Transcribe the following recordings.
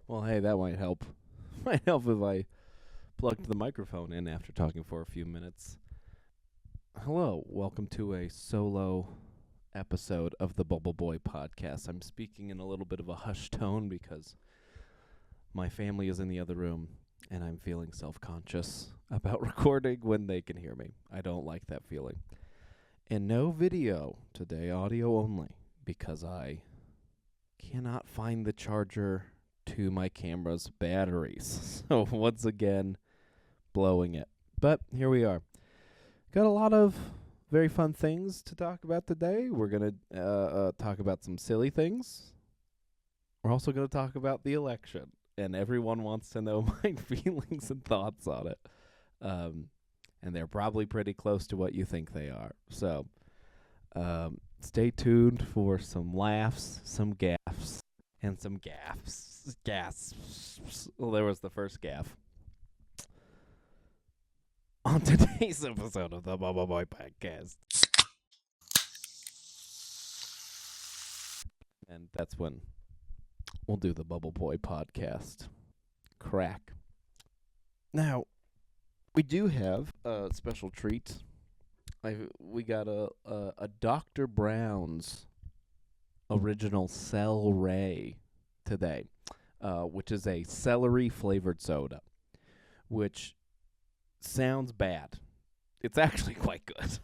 Well, hey, that might help. Might help if I plugged the microphone in after talking for a few minutes. Hello, welcome to a solo episode of the Bubble Boy podcast. I'm speaking in a little bit of a hushed tone because my family is in the other room and I'm feeling self-conscious about recording when they can hear me. I don't like that feeling. And no video today, audio only, because I cannot find the charger to my camera's batteries. So once again, blowing it. But here we are. Got a lot of very fun things to talk about today. We're going to talk about some silly things. We're also going to talk about the election. And everyone wants to know my feelings and thoughts on it. And they're probably pretty close to what you think they are. So stay tuned for some laughs, some gaffs, and some gasps. Well, there was the first gaff. On today's episode of the Bubble Boy podcast. And that's when we'll do the Bubble Boy podcast. Crack. Now, we do have a special treat. We got a Dr. Brown's original Cel-Ray today, which is a celery flavored soda, which sounds bad. It's actually quite good.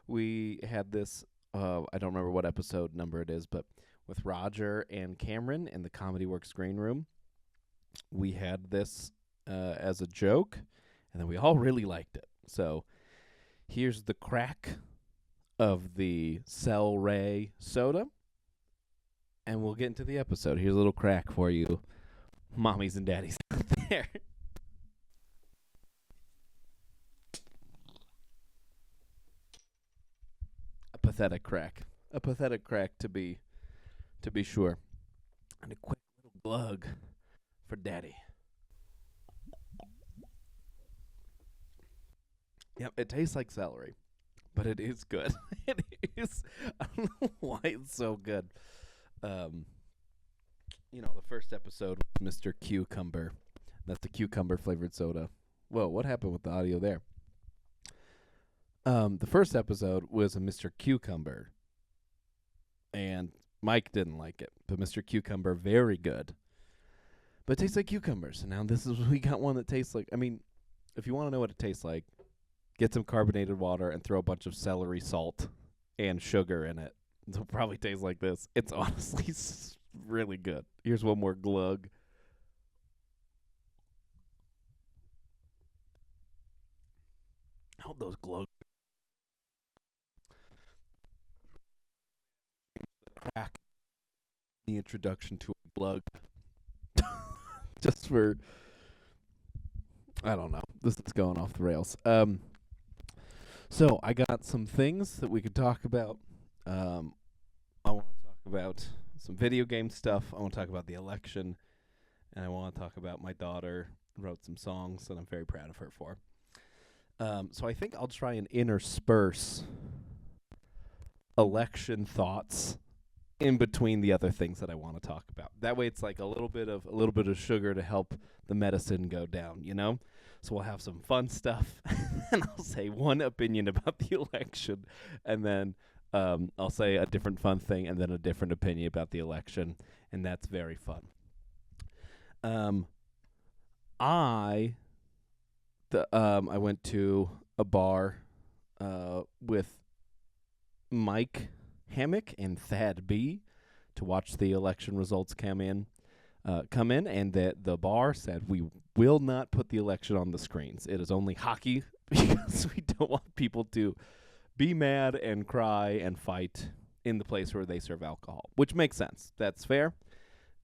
We had this, I don't remember what episode number it is, but with Roger and Cameron in the Comedy Works green room, we had this as a joke, and then we all really liked it. So here's the crack of the Cel-Ray soda, and we'll get into the episode. Here's a little crack for you, mommies and daddies out there. A pathetic crack to be sure, and a quick little glug for daddy. Yep, it tastes like celery, but it is good. It is. I don't know why it's so good. The first episode was Mr. Cucumber. That's the cucumber flavored soda. Whoa, what happened with the audio there? The first episode was a Mr. Cucumber, and Mike didn't like it, but Mr. Cucumber, very good. But it tastes like cucumbers, and now we got one that tastes like, if you want to know what it tastes like, get some carbonated water and throw a bunch of celery salt and sugar in it. It'll probably taste like this. It's honestly really good. Here's one more glug. How those glug crack the introduction to a glug. Just for, I don't know. This is going off the rails. So I got some things that we could talk about. I want to talk about some video game stuff. I want to talk about the election. And I want to talk about my daughter wrote some songs that I'm very proud of her for. So I think I'll try and intersperse election thoughts in between the other things that I want to talk about. That way it's like a little bit of sugar to help the medicine go down, So we'll have some fun stuff, and I'll say one opinion about the election, and then I'll say a different fun thing, and then a different opinion about the election, and that's very fun. I went to a bar with Mike Hammock and Thad B to watch the election results come in, and that the bar said we will not put the election on the screens. It is only hockey because we don't want people to be mad and cry and fight in the place where they serve alcohol, which makes sense. That's fair.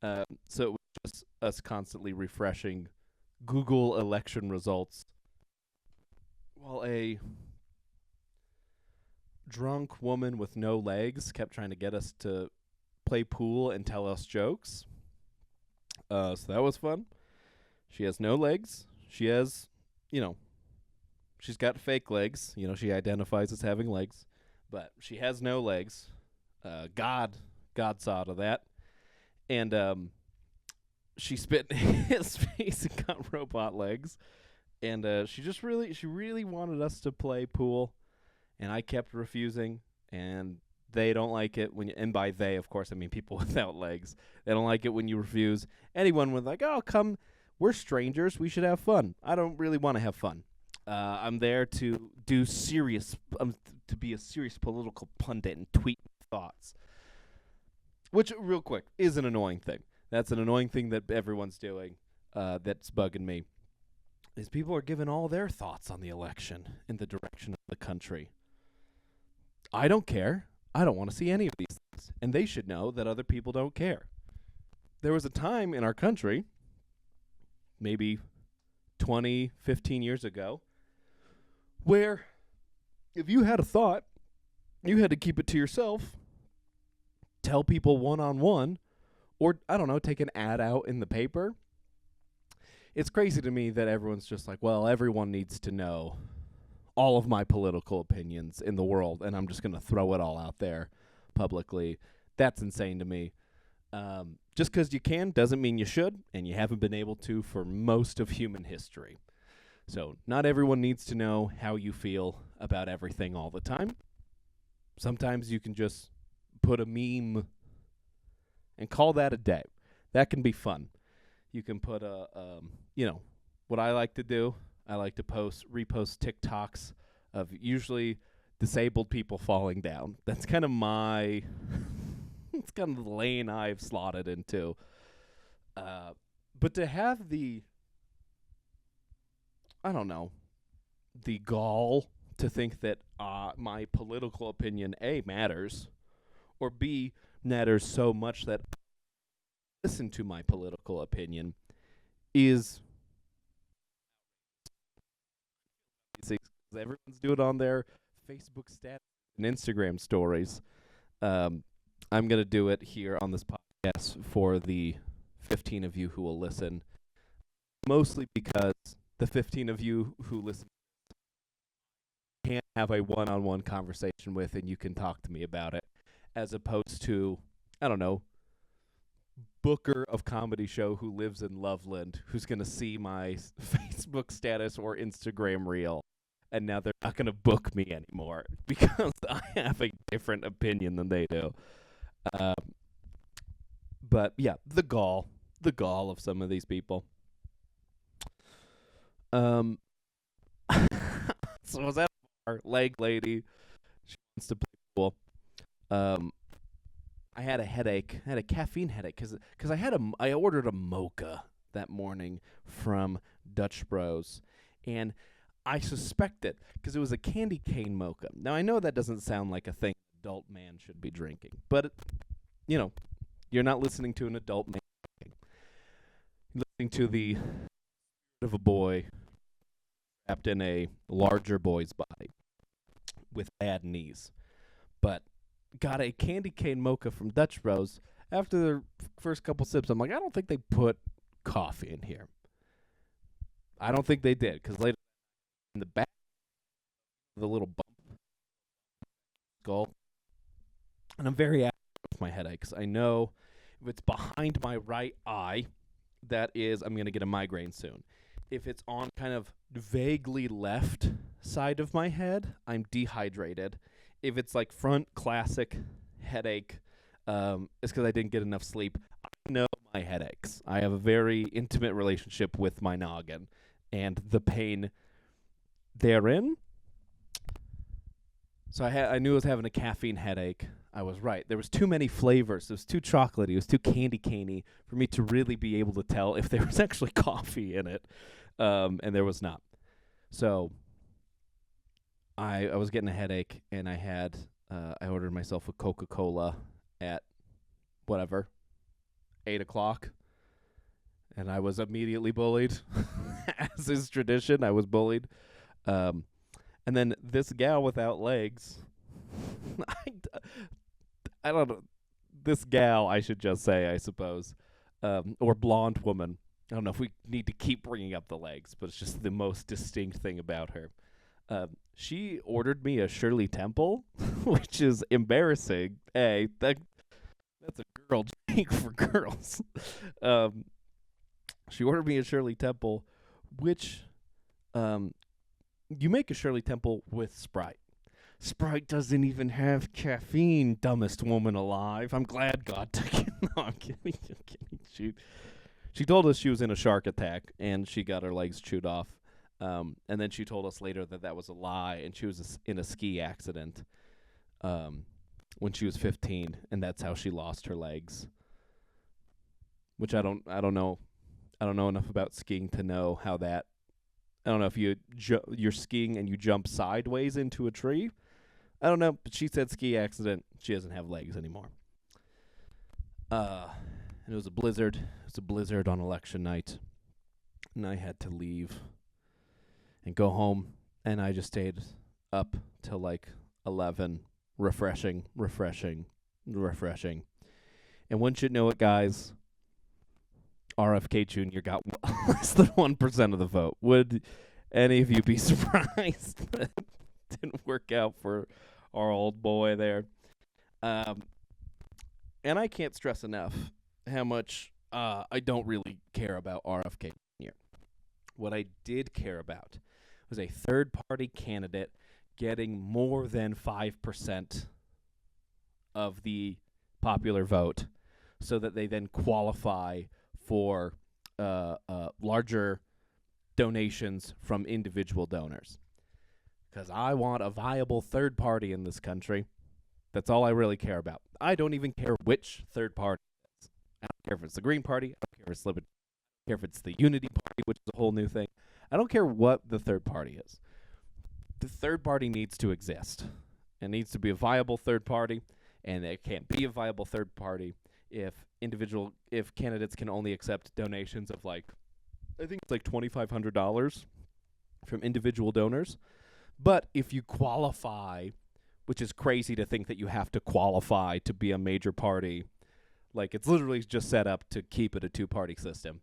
So it was just us constantly refreshing Google election results while a drunk woman with no legs kept trying to get us to play pool and tell us jokes. So that was fun. She has no legs. She has, she's got fake legs. She identifies as having legs, but she has no legs. God saw to that. And she spit in his face and got robot legs. And she really wanted us to play pool, and I kept refusing. And they don't like it when, and by they, of course, I mean people without legs. They don't like it when you refuse. Anyone with like, oh, come, we're strangers, we should have fun. I don't really want to have fun. I'm there to do to be a serious political pundit and tweet thoughts. Which, real quick, is an annoying thing. That's an annoying thing that everyone's doing. That's bugging me. Is people are giving all their thoughts on the election in the direction of the country. I don't care. I don't want to see any of these things. And they should know that other people don't care. There was a time in our country, maybe 20, 15 years ago, where if you had a thought, you had to keep it to yourself, tell people one-on-one, or, I don't know, take an ad out in the paper. It's crazy to me that everyone's just like, well, everyone needs to know all of my political opinions in the world, and I'm just going to throw it all out there publicly. That's insane to me. Just because you can doesn't mean you should, and you haven't been able to for most of human history. So not everyone needs to know how you feel about everything all the time. Sometimes you can just put a meme and call that a day. That can be fun. You can put what I like to do, I like to repost TikToks of usually disabled people falling down. That's kind of it's kind of the lane I've slotted into. But to have the gall to think that my political opinion, A, matters, or B, matters so much that I listen to my political opinion is... Everyone's doing it on their Facebook status and Instagram stories. I'm going to do it here on this podcast for the 15 of you who will listen, mostly because the 15 of you who listen can't have a one-on-one conversation with, and you can talk to me about it, as opposed to, I don't know, booker of comedy show who lives in Loveland who's going to see my Facebook status or Instagram reel, and now they're not going to book me anymore because I have a different opinion than they do. But yeah, the gall of some of these people. So was that our leg lady? She wants to play pool. I had a headache. I had a caffeine headache because I ordered a mocha that morning from Dutch Bros, and I suspect it because it was a candy cane mocha. Now, I know that doesn't sound like a thing an adult man should be drinking, but, you're not listening to an adult man drinking. You're listening to the of a boy trapped in a larger boy's body with bad knees. But got a candy cane mocha from Dutch Bros. After the first couple sips, I'm like, I don't think they put coffee in here. I don't think they did, because later in the back, the little bump skull, and I'm very active with my headaches. I know if it's behind my right eye, that is, I'm going to get a migraine soon. If it's on kind of vaguely left side of my head, I'm dehydrated. If it's like front, classic headache, it's because I didn't get enough sleep. I know my headaches. I have a very intimate relationship with my noggin and the pain therein. So I knew I was having a caffeine headache. I was right. There was too many flavors. It was too chocolatey. It was too candy caney for me to really be able to tell if there was actually coffee in it, and there was not. So I was getting a headache, and I ordered myself a Coca-Cola at 8 o'clock, and I was immediately bullied. As is tradition, I was bullied. And then this gal without legs, I don't know, this gal, I should just say, I suppose, or blonde woman. I don't know if we need to keep bringing up the legs, but it's just the most distinct thing about her. She ordered me a Shirley Temple, which is embarrassing. Hey, that's a girl drink for girls. She ordered me a Shirley Temple, which you make a Shirley Temple with Sprite. Sprite doesn't even have caffeine, dumbest woman alive. I'm glad God took it. No, I'm kidding. I'm kidding. She told us she was in a shark attack and she got her legs chewed off. And then she told us later that was a lie and she was in a ski accident when she was 15, and that's how she lost her legs. Which I don't know. I don't know enough about skiing to know how that. I don't know if you're skiing and you jump sideways into a tree. I don't know, but she said ski accident. She doesn't have legs anymore. And it was a blizzard. It was a blizzard on election night, and I had to leave and go home. And I just stayed up till like 11, refreshing. And once you know it, guys, RFK Jr. got less than 1% of the vote. Would any of you be surprised that it didn't work out for our old boy there? And I can't stress enough how much I don't really care about RFK Jr. What I did care about was a third-party candidate getting more than 5% of the popular vote so that they then qualify for larger donations from individual donors. Because I want a viable third party in this country. That's all I really care about. I don't even care which third party it is. I don't care if it's the Green Party. I don't care if it's Liberty. I don't care if it's the Unity Party, which is a whole new thing. I don't care what the third party is. The third party needs to exist. It needs to be a viable third party, and it can't be a viable third party if candidates can only accept donations of I think it's like $2,500 from individual donors. But if you qualify, which is crazy to think that you have to qualify to be a major party, it's literally just set up to keep it a two-party system.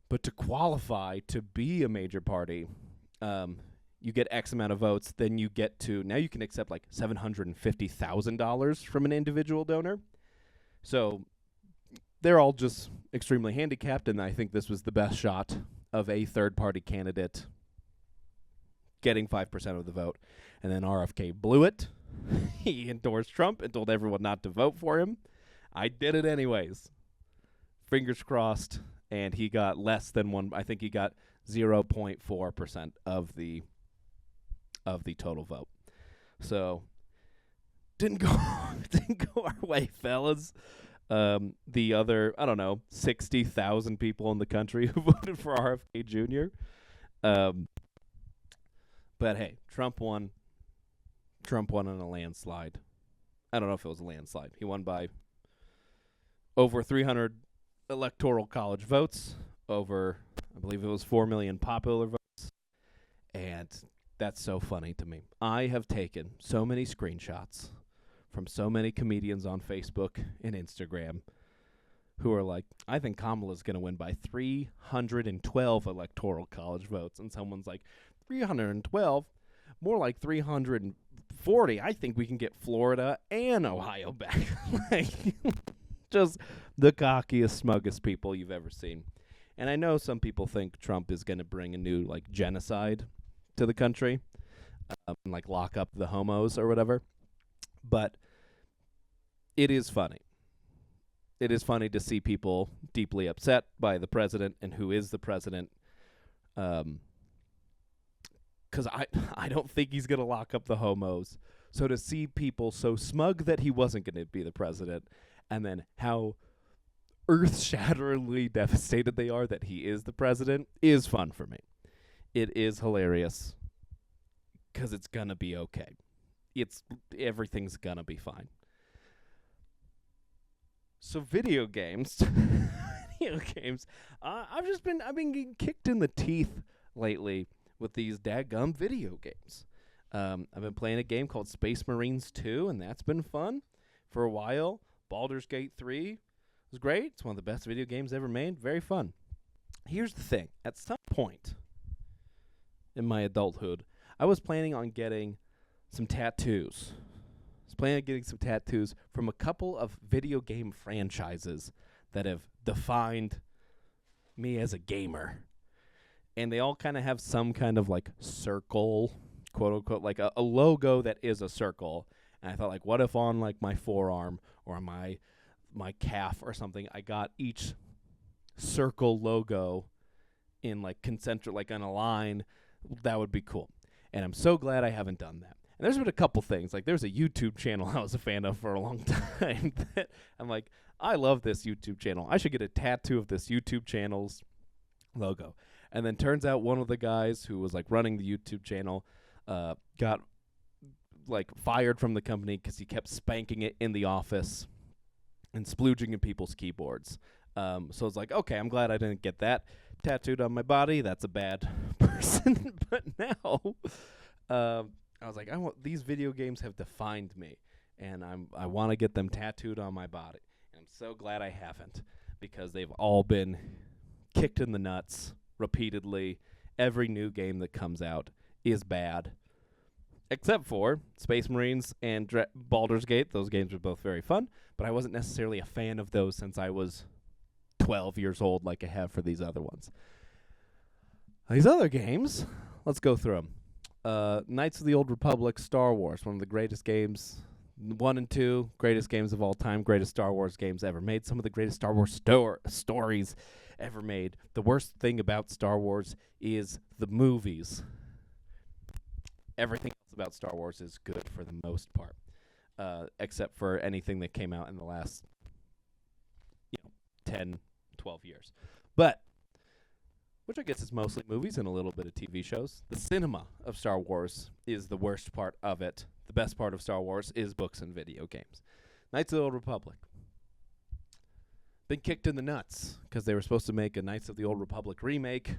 But to qualify to be a major party, you get X amount of votes, then you can accept $750,000 from an individual donor. So they're all just extremely handicapped, and I think this was the best shot of a third-party candidate getting 5% of the vote. And then RFK blew it. He endorsed Trump and told everyone not to vote for him. I did it anyways. Fingers crossed, and he got less than one. I think he got 0.4% of the total vote. So didn't go our way, fellas. The other, 60,000 people in the country who voted for RFK Jr. But hey, Trump won. Trump won in a landslide. I don't know if it was a landslide. He won by over 300 electoral college votes, over, I believe it was 4 million popular votes. And that's so funny to me. I have taken so many screenshots from so many comedians on Facebook and Instagram who are like, I think Kamala's going to win by 312 electoral college votes. And someone's like, 312? More like 340. I think we can get Florida and Ohio back. Just the cockiest, smuggest people you've ever seen. And I know some people think Trump is going to bring a new, genocide to the country, and, lock up the homos or whatever. But it is funny. It is funny to see people deeply upset by the president and who is the president. Because I don't think he's going to lock up the homos. So to see people so smug that he wasn't going to be the president, and then how earth-shatteringly devastated they are that he is the president, is fun for me. It is hilarious because it's going to be okay. Everything's going to be fine. So video games, I've been getting kicked in the teeth lately with these daggum video games. I've been playing a game called Space Marines 2, and that's been fun for a while. Baldur's Gate 3 was great. It's one of the best video games ever made. Very fun. Here's the thing. At some point in my adulthood, I was planning on getting some tattoos. From a couple of video game franchises that have defined me as a gamer. And they all kind of have some kind of like circle, quote unquote, like a logo that is a circle. And I thought, like, what if on like my forearm or on my calf or something, I got each circle logo in like concentric, like on a line. That would be cool. And I'm so glad I haven't done that. And there's been a couple things. Like, there's a YouTube channel I was a fan of for a long time that I'm like, I love this YouTube channel. I should get a tattoo of this YouTube channel's logo. And then turns out one of the guys who was like running the YouTube channel got like fired from the company because he kept spanking it in the office and splooging in people's keyboards. So it's like, okay, I'm glad I didn't get that tattooed on my body. That's a bad person. But now I was like, these video games have defined me, and I want to get them tattooed on my body. And I'm so glad I haven't, because they've all been kicked in the nuts repeatedly. Every new game that comes out is bad, except for Space Marines and Baldur's Gate. Those games were both very fun, but I wasn't necessarily a fan of those since I was 12 years old like I have for these other ones. These other games, let's go through them. Knights of the Old Republic, Star Wars, one of the greatest games, 1 and 2, greatest games of all time, greatest Star Wars games ever made, some of the greatest Star Wars stories ever made. The worst thing about Star Wars is the movies. Everything else about Star Wars is good for the most part, except for anything that came out in the last 10, 12 years. But, which I guess is mostly movies and a little bit of TV shows. The cinema of Star Wars is the worst part of it. The best part of Star Wars is books and video games. Knights of the Old Republic. Been kicked in the nuts because they were supposed to make a Knights of the Old Republic remake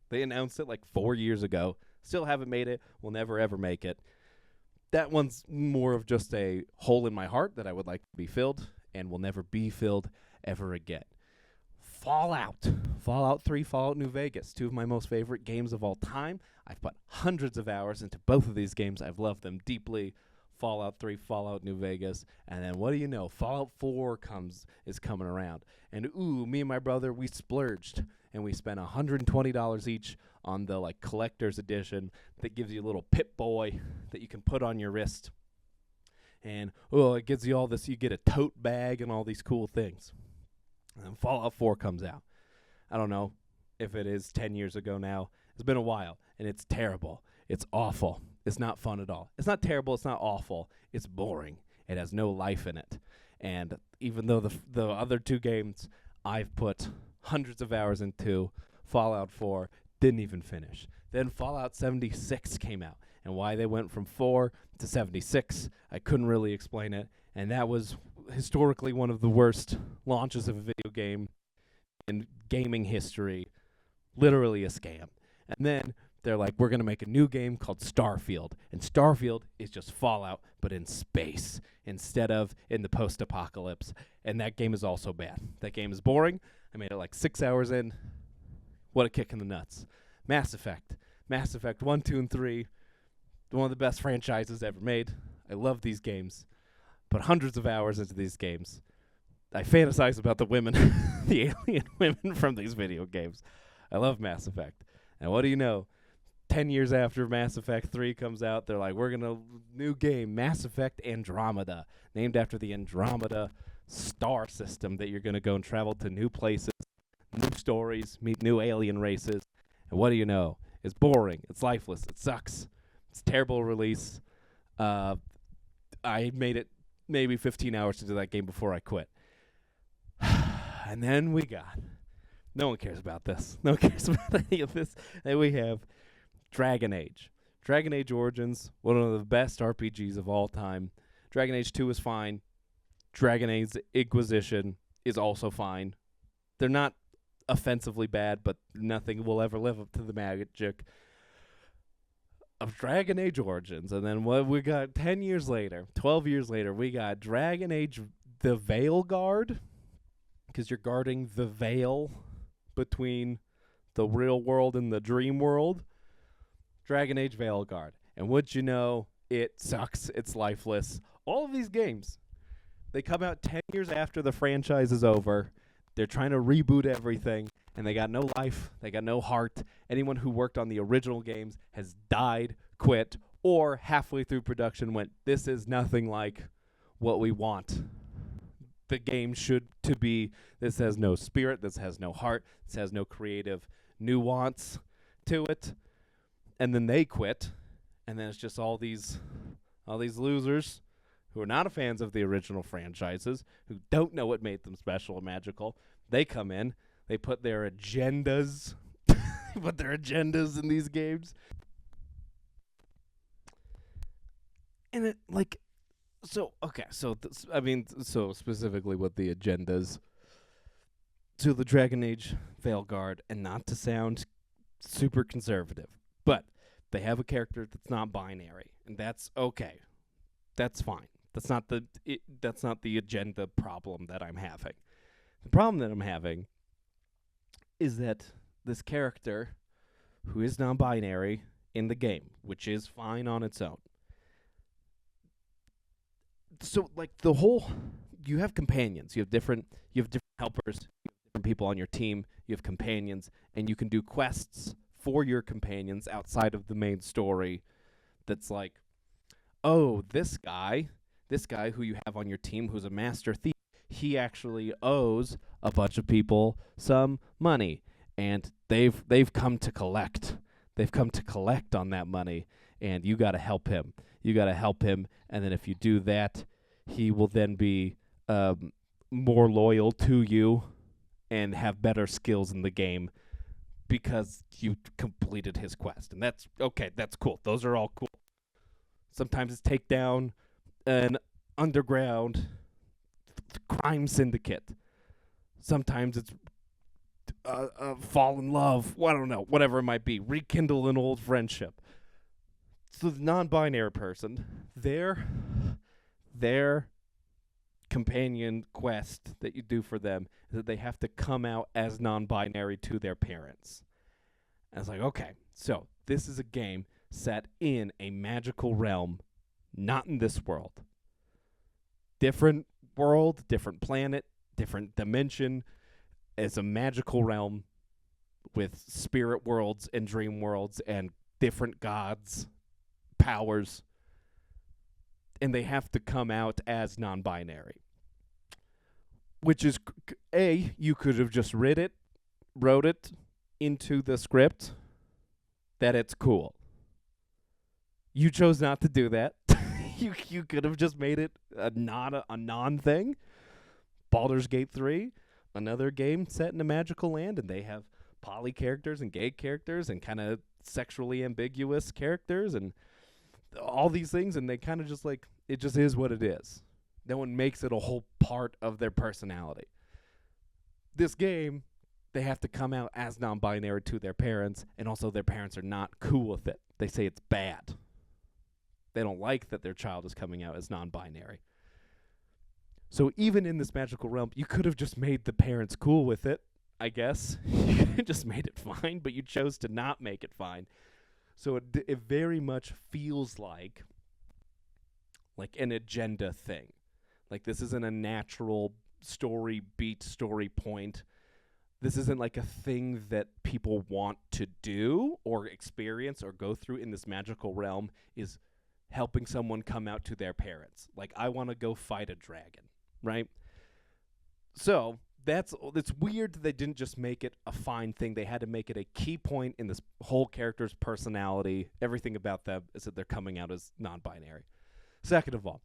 they announced it like 4 years ago. Still haven't made it. Will never ever make it. That one's more of just a hole in my heart that I would like to be filled and will never be filled ever again. Fallout 3, Fallout New Vegas, 2 of my most favorite games of all time. I've put hundreds of hours into both of these games. I've loved them deeply. Fallout 3, Fallout New Vegas, and then what do you know? Fallout 4 is coming around. And me and my brother, we splurged, and we spent $120 each on the like collector's edition that gives you a little Pip-Boy that you can put on your wrist. And it gives you all this. You get a tote bag and all these cool things. And Fallout 4 comes out. I don't know if it is 10 years ago now. It's been a while, and it's terrible. It's awful. It's not fun at all. It's not terrible. It's not awful. It's boring. It has no life in it. And even though the other 2 games I've put hundreds of hours into, Fallout 4 didn't even finish. Then Fallout 76 came out. And why they went from 4 to 76, I couldn't really explain it. And that was historically one of the worst launches of a video game in gaming history. Literally a scam. And then they're like, we're going to make a new game called Starfield. And Starfield is just Fallout, but in space instead of in the post-apocalypse. And that game is also bad. That game is boring. I made it like 6 hours in. What a kick in the nuts. Mass Effect 1, 2, and 3. One of the best franchises ever made. I love these games. Put hundreds of hours into these games. I fantasize about the women, the alien women from these video games. I love Mass Effect. And what do you know? 10 years after Mass Effect 3 comes out, they're like, we're going to new game, Mass Effect Andromeda, named after the Andromeda star system that you're going to go and travel to new places, new stories, meet new alien races. And what do you know? It's boring. It's lifeless. It sucks. It's a terrible release. I made it maybe 15 hours into that game before I quit. And then we got, no one cares about this. No one cares about any of this. Then we have Dragon Age. Dragon Age Origins, one of the best RPGs of all time. Dragon Age 2 is fine. Dragon Age Inquisition is also fine. They're not offensively bad, but nothing will ever live up to the magic of Dragon Age Origins. And then what we got 10 years later, 12 years later, we got Dragon Age The Veil Guard, because you're guarding the veil between the real world and the dream world. Dragon Age Veil Guard. And would you know, it sucks. It's lifeless. All of these games, they come out 10 years after the franchise is over. They're trying to reboot everything, and they got no life. They got no heart. Anyone who worked on the original games has died, quit, or halfway through production went, this is nothing like what we want. The game should to be, this has no spirit, this has no heart, this has no creative nuance to it. And then they quit, and then it's just all these losers who are not fans of the original franchises, who don't know what made them special and magical. They come in, they put their agendas, in these games. And it, like, so specifically what the agendas. So the Dragon Age Veilguard, and not to sound super conservative, but they have a character that's not binary, and that's okay. That's fine. That's not the agenda problem that I'm having. The problem that I'm having is that this character, who is non-binary in the game, which is fine on its own. So, like, you have companions, you have different helpers, you have different people on your team, you have companions, and you can do quests for your companions outside of the main story. That's like, oh, this guy who you have on your team who's a master thief, he actually owes a bunch of people some money, and they've come to collect. They've come to collect on that money, and you got to help him. And then if you do that, he will then be more loyal to you and have better skills in the game because you completed his quest. And that's okay. That's cool. Those are all cool. Sometimes it's take down an underground crime syndicate. Sometimes it's fall in love. Well, I don't know. Whatever it might be. Rekindle an old friendship. So the non-binary person, their companion quest that you do for them is that they have to come out as non-binary to their parents. And it's like, okay, so this is a game set in a magical realm, not in this world. Different world, different planet, different dimension. It's a magical realm with spirit worlds and dream worlds and different gods, powers, and they have to come out as non-binary. Which is, you could have just wrote it into the script that it's cool. You chose not to do that. You could have just made it a non-thing. Baldur's Gate 3, another game set in a magical land, and they have poly characters and gay characters and kind of sexually ambiguous characters and all these things, and they kind of just like, it just is what it is. No one makes it a whole part of their personality. This game, they have to come out as non-binary to their parents, and also their parents are not cool with it. They say it's bad. They don't like that their child is coming out as non-binary. So even in this magical realm, you could have just made the parents cool with it, I guess. You could have just made it fine, but you chose to not make it fine. So it very much feels like an agenda thing. Like, this isn't a natural story point. This isn't like a thing that people want to do or experience or go through in this magical realm, is helping someone come out to their parents. Like, I want to go fight a dragon, right? So it's weird that they didn't just make it a fine thing. They had to make it a key point in this whole character's personality. Everything about them is that they're coming out as non-binary. Second of all,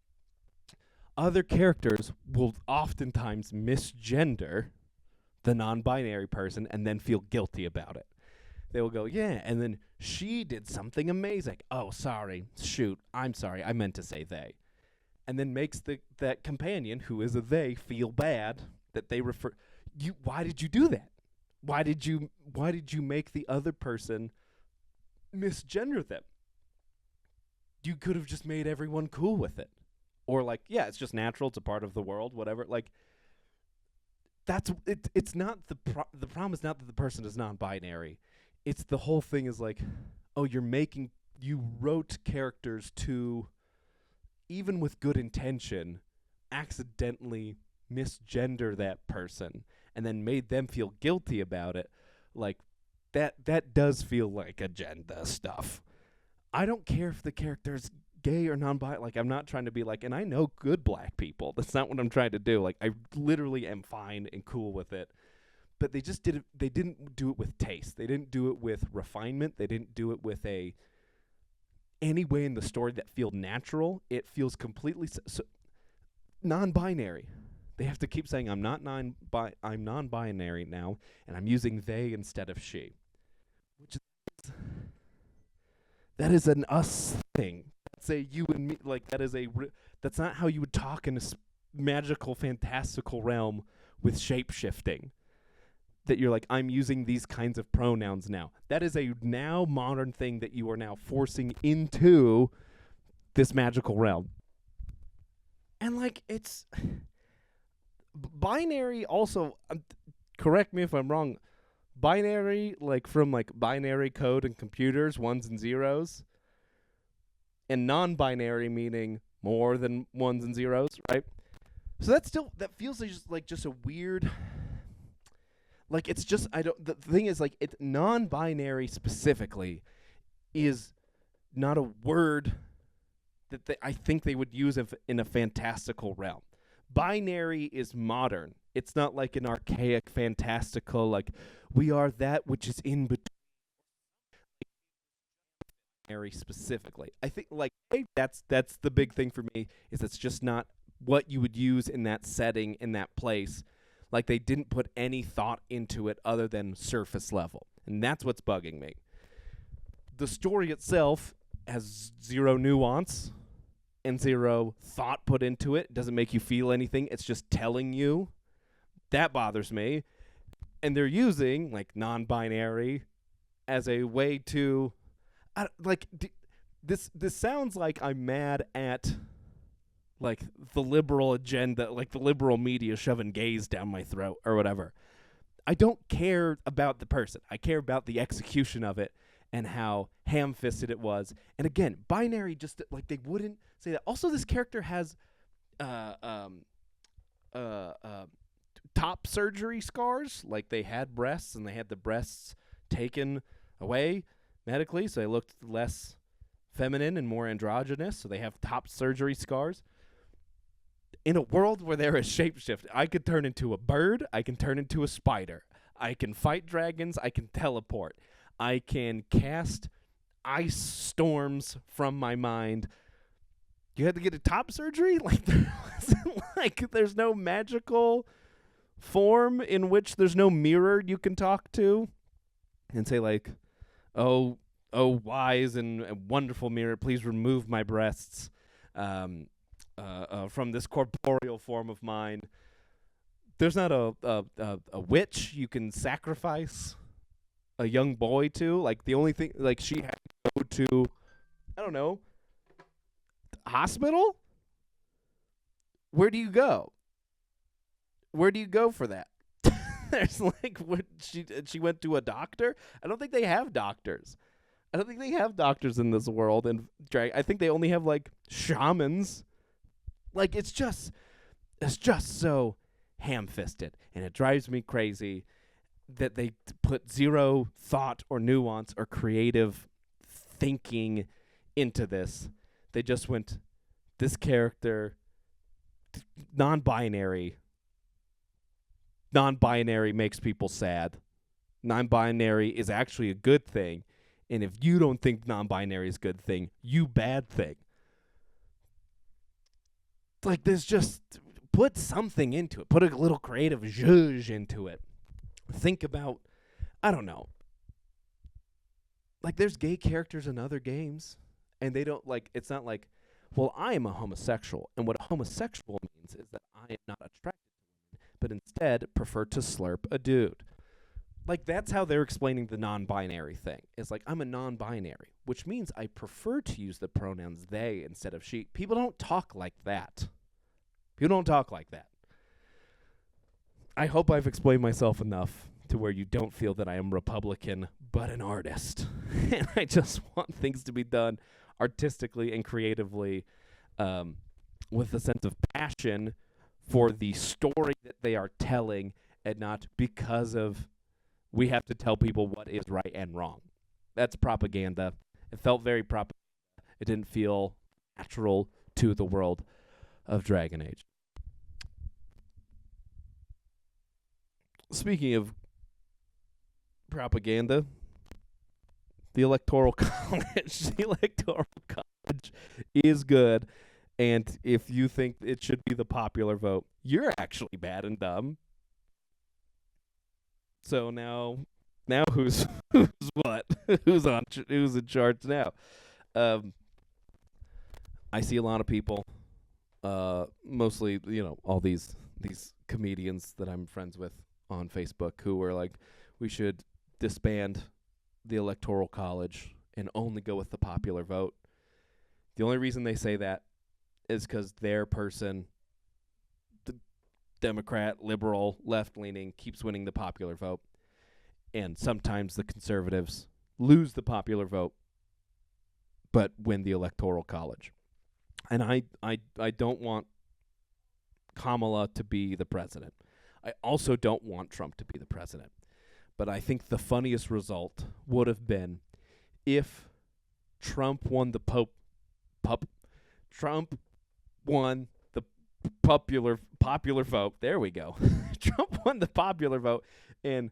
other characters will oftentimes misgender the non-binary person and then feel guilty about it. They will go, yeah, and then she did something amazing. Oh, sorry. Shoot, I'm sorry. I meant to say they. And then makes that companion, who is a they, feel bad that they refer. Why did you do that? Why did you make the other person misgender them? You could have just made everyone cool with it. Or like, yeah, it's just natural. It's a part of the world, whatever. Like, that's it. It's not the problem is not that the person is non-binary. It's the whole thing is like, oh, you wrote characters to, even with good intention, accidentally misgender that person. and then made them feel guilty about it, like that does feel like agenda stuff. I don't care if the character's gay or non-bi. Like, I'm not trying to be like, and I know good black people. That's not what I'm trying to do. Like, I literally am fine and cool with it. But they just didn't. They didn't do it with taste. They didn't do it with refinement. They didn't do it with any way in the story that feel natural. It feels completely non-binary. They have to keep saying I'm I'm non-binary now, and I'm using they instead of she. Which is, that is an us thing. That's a you and me. Like, that is that's not how you would talk in a magical, fantastical realm with shape-shifting. That you're like, I'm using these kinds of pronouns now. That is a now modern thing that you are now forcing into this magical realm. And, like, it's binary also, correct me if I'm wrong, binary, like, from, like, binary code and computers, ones and zeros, and non-binary meaning more than ones and zeros, right? So that feels like just a weird, like, it's just, the thing is, like, it's non-binary specifically is not a word that I think they would use in a fantastical realm. Binary is modern. It's not like an archaic, fantastical, like, we are that which is in between. Binary specifically. I think, like, that's the big thing for me, is it's just not what you would use in that setting, in that place. Like, they didn't put any thought into it other than surface level. And that's what's bugging me. The story itself has zero nuance and zero thought put into it. It doesn't make you feel anything. It's just telling you. That bothers me. And they're using, like, non-binary as a way to, this sounds like I'm mad at, like, the liberal agenda, like the liberal media shoving gays down my throat or whatever. I don't care about the person. I care about the execution of it and how ham-fisted it was. And again, binary, just like, they wouldn't say that. Also, this character has top surgery scars. Like, they had breasts, and they had the breasts taken away medically, so they looked less feminine and more androgynous, so they have top surgery scars. In a world where there is shapeshift, I could turn into a bird, I can turn into a spider, I can fight dragons, I can teleport, I can cast ice storms from my mind. You had to get a top surgery? Like, there's no magical form in which there's no mirror you can talk to and say, like, oh, wise and wonderful mirror, please remove my breasts from this corporeal form of mine. There's not a witch you can sacrifice a young boy to. Like, the only thing, like, she had to go to, I don't know, hospital? Where do you go? Where do you go for that? There's, like, she went to a doctor? I don't think they have doctors. I don't think they have doctors in this world. And I think they only have, like, shamans. Like, it's just so ham-fisted, and it drives me crazy that they put zero thought or nuance or creative thinking into this. They just went, this character, non-binary makes people sad. Non-binary is actually a good thing, and if you don't think non-binary is a good thing, you bad thing. Like, there's just, put something into it. Put a little creative zhuzh into it. Think about, I don't know. Like, there's gay characters in other games, and they don't, like, it's not like, well, I am a homosexual, and what a homosexual means is that I am not attracted to women, but instead prefer to slurp a dude. Like, that's how they're explaining the non-binary thing. It's like, I'm a non-binary, which means I prefer to use the pronouns they instead of she. People don't talk like that. People don't talk like that. I hope I've explained myself enough to where you don't feel that I am Republican, but an artist. And I just want things to be done artistically and creatively, with a sense of passion for the story that they are telling and not because of we have to tell people what is right and wrong. That's propaganda. It felt very It didn't feel natural to the world of Dragon Age. Speaking of propaganda, the Electoral College. The Electoral College is good, and if you think it should be the popular vote, you're actually bad and dumb. So now who's what? who's in charge now? I see a lot of people, mostly all these comedians that I'm friends with on Facebook who are like, we should disband the Electoral College and only go with the popular vote. The only reason they say that is because their person, the Democrat, liberal, left-leaning, keeps winning the popular vote. And sometimes the conservatives lose the popular vote but win the Electoral College. And I don't want Kamala to be the president. I also don't want Trump to be the president. But I think the funniest result would have been if Trump won the Trump won the popular vote. There we go. Trump won the popular vote and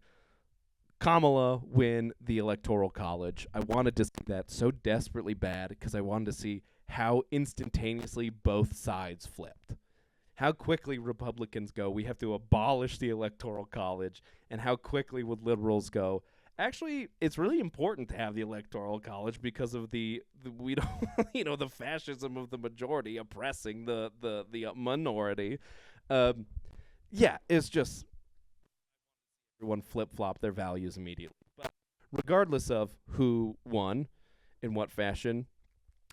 Kamala win the Electoral College. I wanted to see that so desperately bad because I wanted to see how instantaneously both sides flipped. How quickly Republicans go, we have to abolish the Electoral College, and how quickly would liberals go, actually, it's really important to have the Electoral College because of the we don't the fascism of the majority oppressing the minority. It's just everyone flip-flop their values immediately. But regardless of who won in what fashion,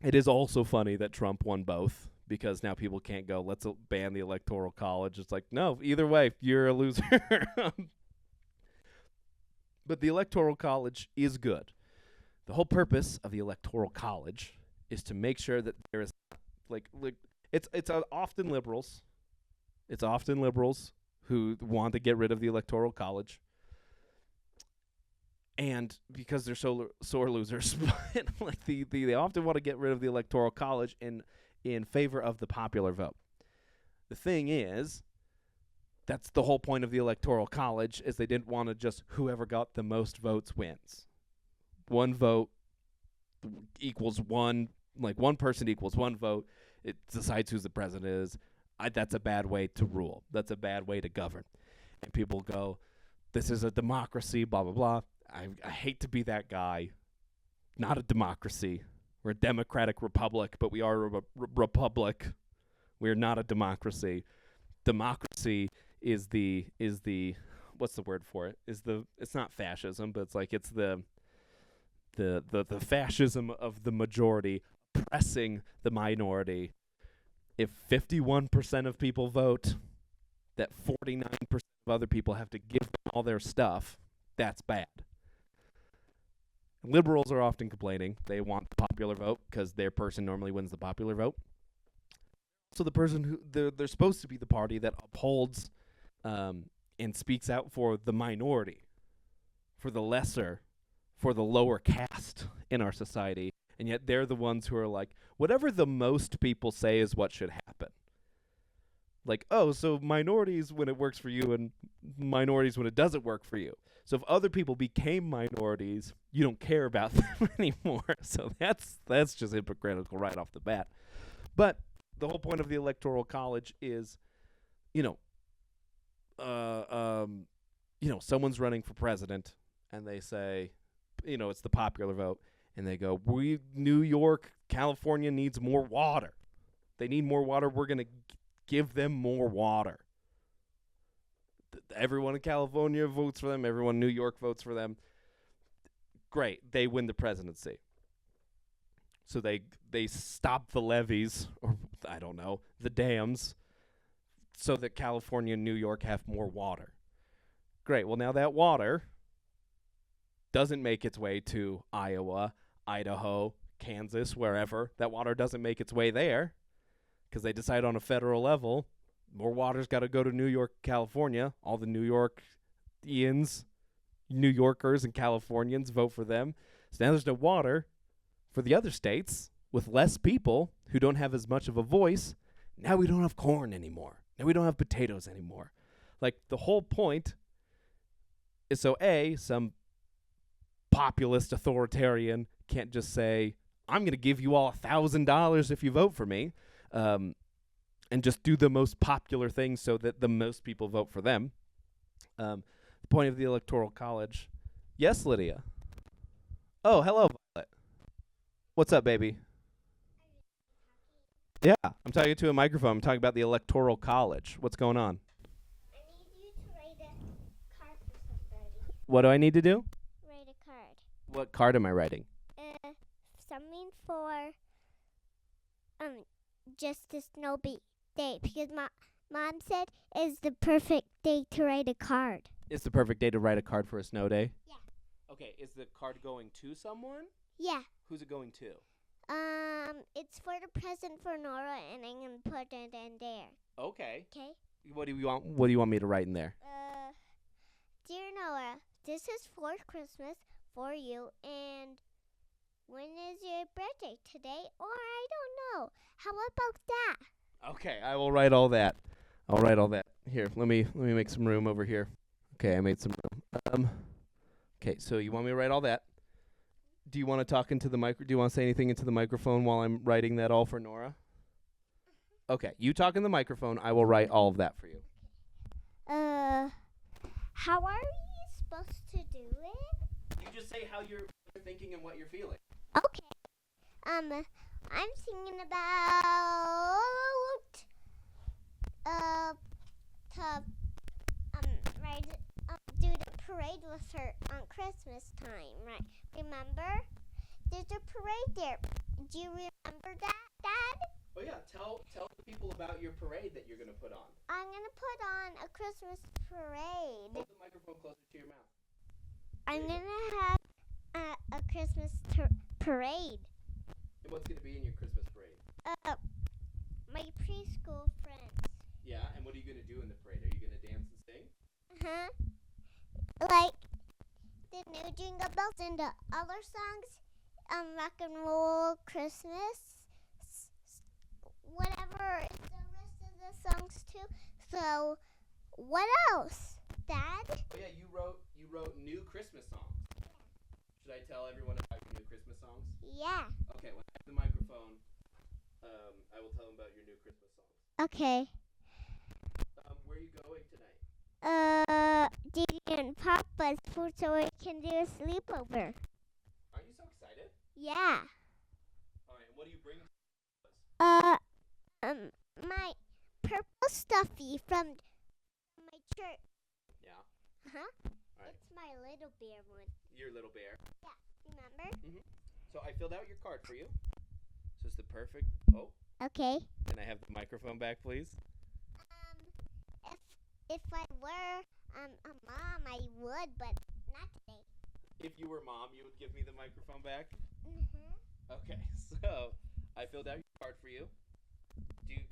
it is also funny that Trump won both. Because now people can't go, let's ban the Electoral College. It's like, no, either way, you're a loser. But the Electoral College is good. The whole purpose of the Electoral College is to make sure that there is, it's often liberals. It's often liberals who want to get rid of the Electoral College. And because they're sore losers, they often want to get rid of the Electoral College in favor of the popular vote. The thing is, that's the whole point of the Electoral College, is they didn't want to just whoever got the most votes wins. One vote equals one person equals one vote. It decides who the president is. That's a bad way to rule. That's a bad way to govern. And people go, this is a democracy, blah, blah, blah. I hate to be that guy. Not a democracy. We're a democratic republic, but we are a republic. We're not a democracy. Democracy is the what's the word for it? It's not fascism, but it's the fascism of the majority oppressing the minority. If 51% of people vote, that 49% of other people have to give them all their stuff, that's bad. Liberals are often complaining. They want the popular vote because their person normally wins the popular vote. So the person who they're supposed to be the party that upholds and speaks out for the minority, for the lesser, for the lower caste in our society, and yet they're the ones who are like, whatever the most people say is what should happen. Like, oh, so minorities when it works for you and minorities when it doesn't work for you. So if other people became minorities, you don't care about them anymore. So that's just hypocritical right off the bat. But the whole point of the Electoral College is, someone's running for president, and they say, it's the popular vote, and they go, New York, California needs more water. They need more water. We're going to give them more water. Everyone in California votes for them. Everyone in New York votes for them. Great. They win the presidency. So they stop the levees, or I don't know, the dams, so that California and New York have more water. Great. Well, now that water doesn't make its way to Iowa, Idaho, Kansas, wherever. That water doesn't make its way there because they decide on a federal level more water's got to go to New York, California. All the New Yorkians, New Yorkers and Californians vote for them. So now there's no water for the other states with less people who don't have as much of a voice. Now we don't have corn anymore. Now we don't have potatoes anymore. Like, the whole point is so some populist authoritarian can't just say, I'm going to give you all $1,000 if you vote for me, and just do the most popular thing so that the most people vote for them. The point of the Electoral College. Yes, Lydia. Oh, hello, Violet. What's up, baby? Yeah, I'm talking to a microphone. I'm talking about the Electoral College. What's going on? I need you to write a card for somebody. What do I need to do? Write a card. What card am I writing? Something for just a snow day, because mom said it's the perfect day to write a card. It's the perfect day to write a card for a snow day? Yeah. Okay, is the card going to someone? Yeah. Who's it going to? It's for the present for Nora, and I'm gonna put it in there. Okay. Okay. What do you want me to write in there? Dear Nora, this is for Christmas for you, and when is your birthday? Today, or I don't know. How about that? Okay, I will write all that. I'll write all that. Here, let me make some room over here. Okay, I made some room. Okay, so you want me to write all that? Do you want to talk into the do you want to say anything into the microphone while I'm writing that all for Nora? Okay, you talk in the microphone. I will write all of that for you. How are you supposed to do it? You just say how you're thinking and what you're feeling. Okay. I'm thinking about do the parade with her on Christmas time, right? Remember? There's a parade there. Do you remember that, Dad? Oh yeah, tell the people about your parade that you're gonna put on. I'm gonna put on a Christmas parade. Hold the microphone closer to your mouth. I'm gonna have a Christmas parade. And what's gonna be in your Christmas parade? My preschool friends. Yeah, and what are you gonna do in the parade? Are you gonna dance and sing? Like the new Jingle Bells and the other songs, rock and roll, Christmas, whatever the rest of the songs too. So, what else, Dad? Oh yeah, you wrote new Christmas songs. Should I tell everyone about your new Christmas songs? Yeah. Okay, when I have the microphone, I will tell them about your new Christmas songs. Okay. Where are you going tonight? Didi and Papa's food so we can do a sleepover. Aren't you so excited? Yeah. All right, and what do you bring? My purple stuffy from my church. Yeah. Uh-huh. All right. It's my little bear one. Your little bear. Yeah. Remember? Mhm. So I filled out your card for you. So it's the perfect. Oh. Okay. Can I have the microphone back, please? If I were a mom, I would, but not today. If you were mom, you would give me the microphone back? Mhm. Okay, so I filled out your card for you. Is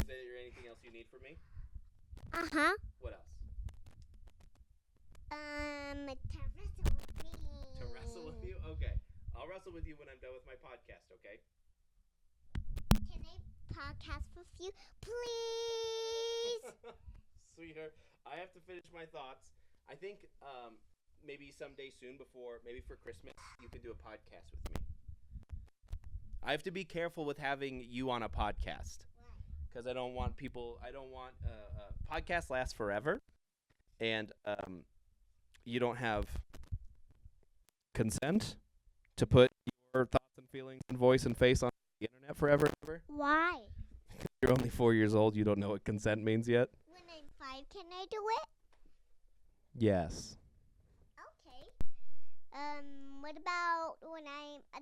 there anything else you need from me? Uh-huh. What else? To wrestle with me. To wrestle with you? Okay. I'll wrestle with you when I'm done with my podcast, okay? Can I podcast with you, please? Sweetheart, I have to finish my thoughts. I think maybe someday soon maybe for Christmas, you can do a podcast with me. I have to be careful with having you on a podcast. Why? Because I don't want podcasts last forever, and you don't have consent to put your thoughts and feelings and voice and face on the internet forever and ever. Why? You're only 4 years old. You don't know what consent means yet. When I'm 5, can I do it? Yes. Okay. What about when I'm a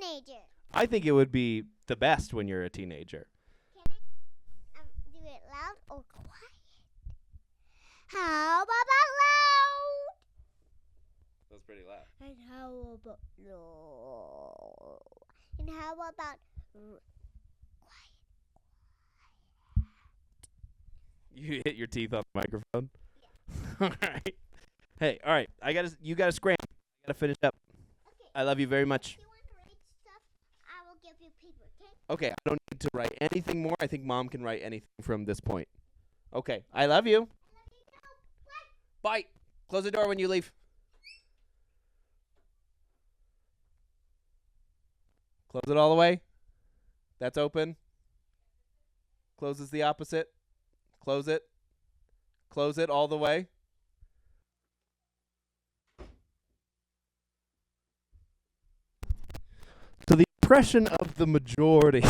teenager? I think it would be the best when you're a teenager. Can I do it loud or quiet? How about loud? That was pretty loud. And how about low? And how about quiet? You hit your teeth on the microphone? Yeah. All right. Hey, all right. You gotta scram. I gotta finish up. Okay. I love you very much. If you want to write stuff, I will give you paper, okay? Okay, I don't need to write anything more. I think Mom can write anything from this point. Okay, I love you. Bye. Close the door when you leave. Close it all the way. That's open. Closes the opposite. Close it. Close it all the way. So the oppression of the majority.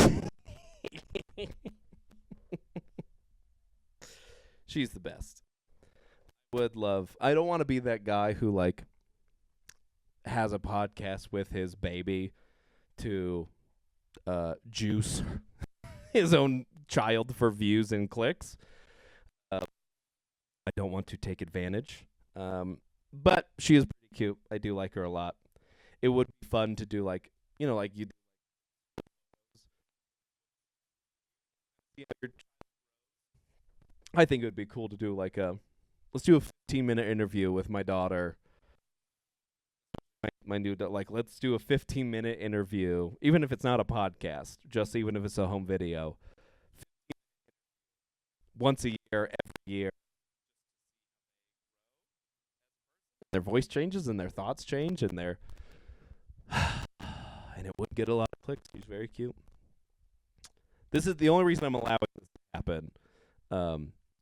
She's the best. I don't want to be that guy who like has a podcast with his baby to juice his own child for views and clicks. I don't want to take advantage. But she is pretty cute. I do like her a lot. It would be fun to do like you. I think it would be cool to do like let's do a 15-minute interview with my daughter. My new let's do a 15-minute interview, even if it's not a podcast, just even if it's a home video. Once a year, every year. Their voice changes and their thoughts change and their and it would get a lot of clicks. She's very cute. This is the only reason I'm allowing this to happen.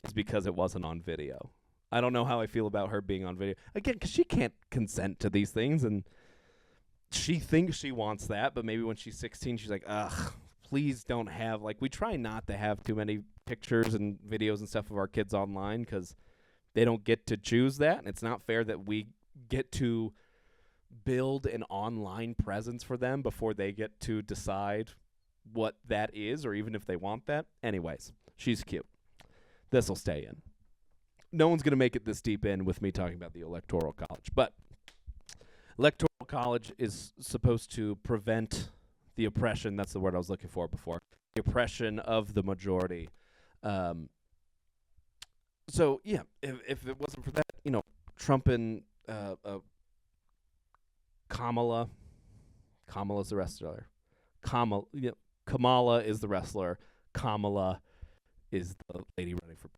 Is because it wasn't on video. I don't know how I feel about her being on video. Again, because she can't consent to these things, and she thinks she wants that, but maybe when she's 16, she's like, ugh, please don't have, like, we try not to have too many pictures and videos and stuff of our kids online because they don't get to choose that, and it's not fair that we get to build an online presence for them before they get to decide what that is or even if they want that. Anyways, she's cute. This will stay in. No one's going to make it this deep in with me talking about the Electoral College. But Electoral College is supposed to prevent the oppression. That's the word I was looking for before. The oppression of the majority. So, yeah, if it wasn't for that, Trump and Kamala's the wrestler. Kamala is the wrestler. Kamala is the lady running for president.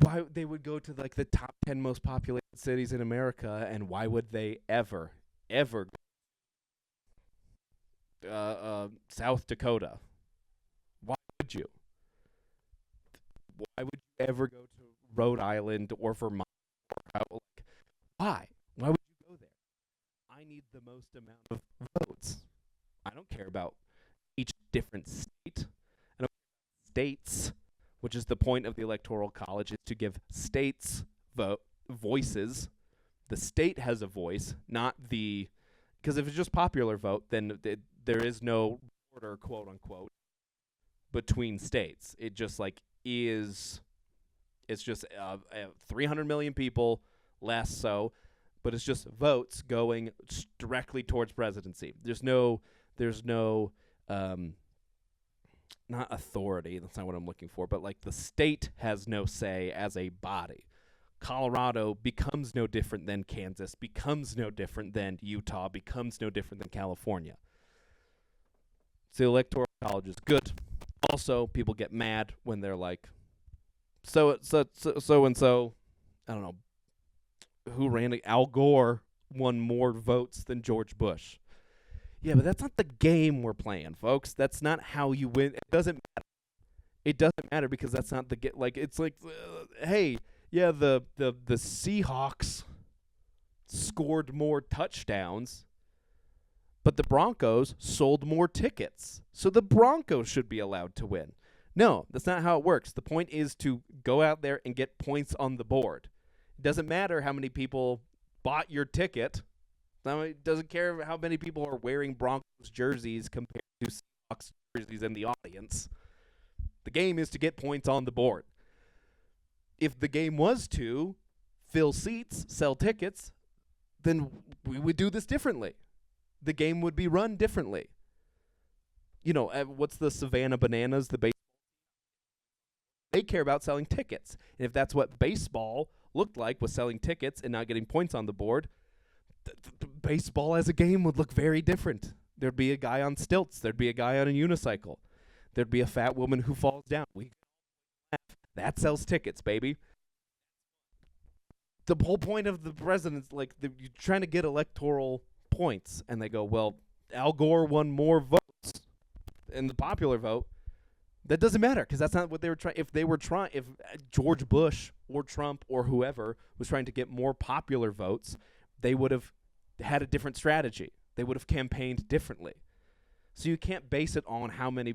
Why they would go to like the top 10 most populated cities in America, and why would they ever South Dakota? Why would you? Why would you ever go to Rhode Island or Vermont? Why? Why would you go there? I need the most amount of votes. I don't care about each different state. States, which is the point of the Electoral College, is to give states voices. The state has a voice, not the... Because if it's just popular vote, then there is no border, quote unquote, between states. It just is... It's just 300 million people, less so, but it's just votes going directly towards presidency. There's no not authority, that's not what I'm looking for, but the state has no say as a body. Colorado becomes no different than Kansas, becomes no different than Utah, becomes no different than California. So the Electoral College is good. Also, people get mad when they're like, so and so, I don't know, who ran it? Al Gore won more votes than George Bush. Yeah, but that's not the game we're playing, folks. That's not how you win. It doesn't matter. It doesn't matter because that's not the get. It's hey, yeah, the Seahawks scored more touchdowns, but the Broncos sold more tickets, so the Broncos should be allowed to win. No, that's not how it works. The point is to go out there and get points on the board. It doesn't matter how many people bought your ticket. It doesn't care how many people are wearing Broncos jerseys compared to Seahawks jerseys in the audience. The game is to get points on the board. If the game was to fill seats, sell tickets, then we would do this differently. The game would be run differently. What's the Savannah Bananas, the They care about selling tickets. And if that's what baseball looked like, was selling tickets and not getting points on the board, baseball as a game would look very different. There'd be a guy on stilts. There'd be a guy on a unicycle. There'd be a fat woman who falls down. That sells tickets, baby. The whole point of the president's like you're trying to get electoral points, and they go, well, Al Gore won more votes in the popular vote. That doesn't matter because that's not what they were trying. If George Bush or Trump or whoever was trying to get more popular votes, they would have had a different strategy. They would have campaigned differently. So you can't base it on how many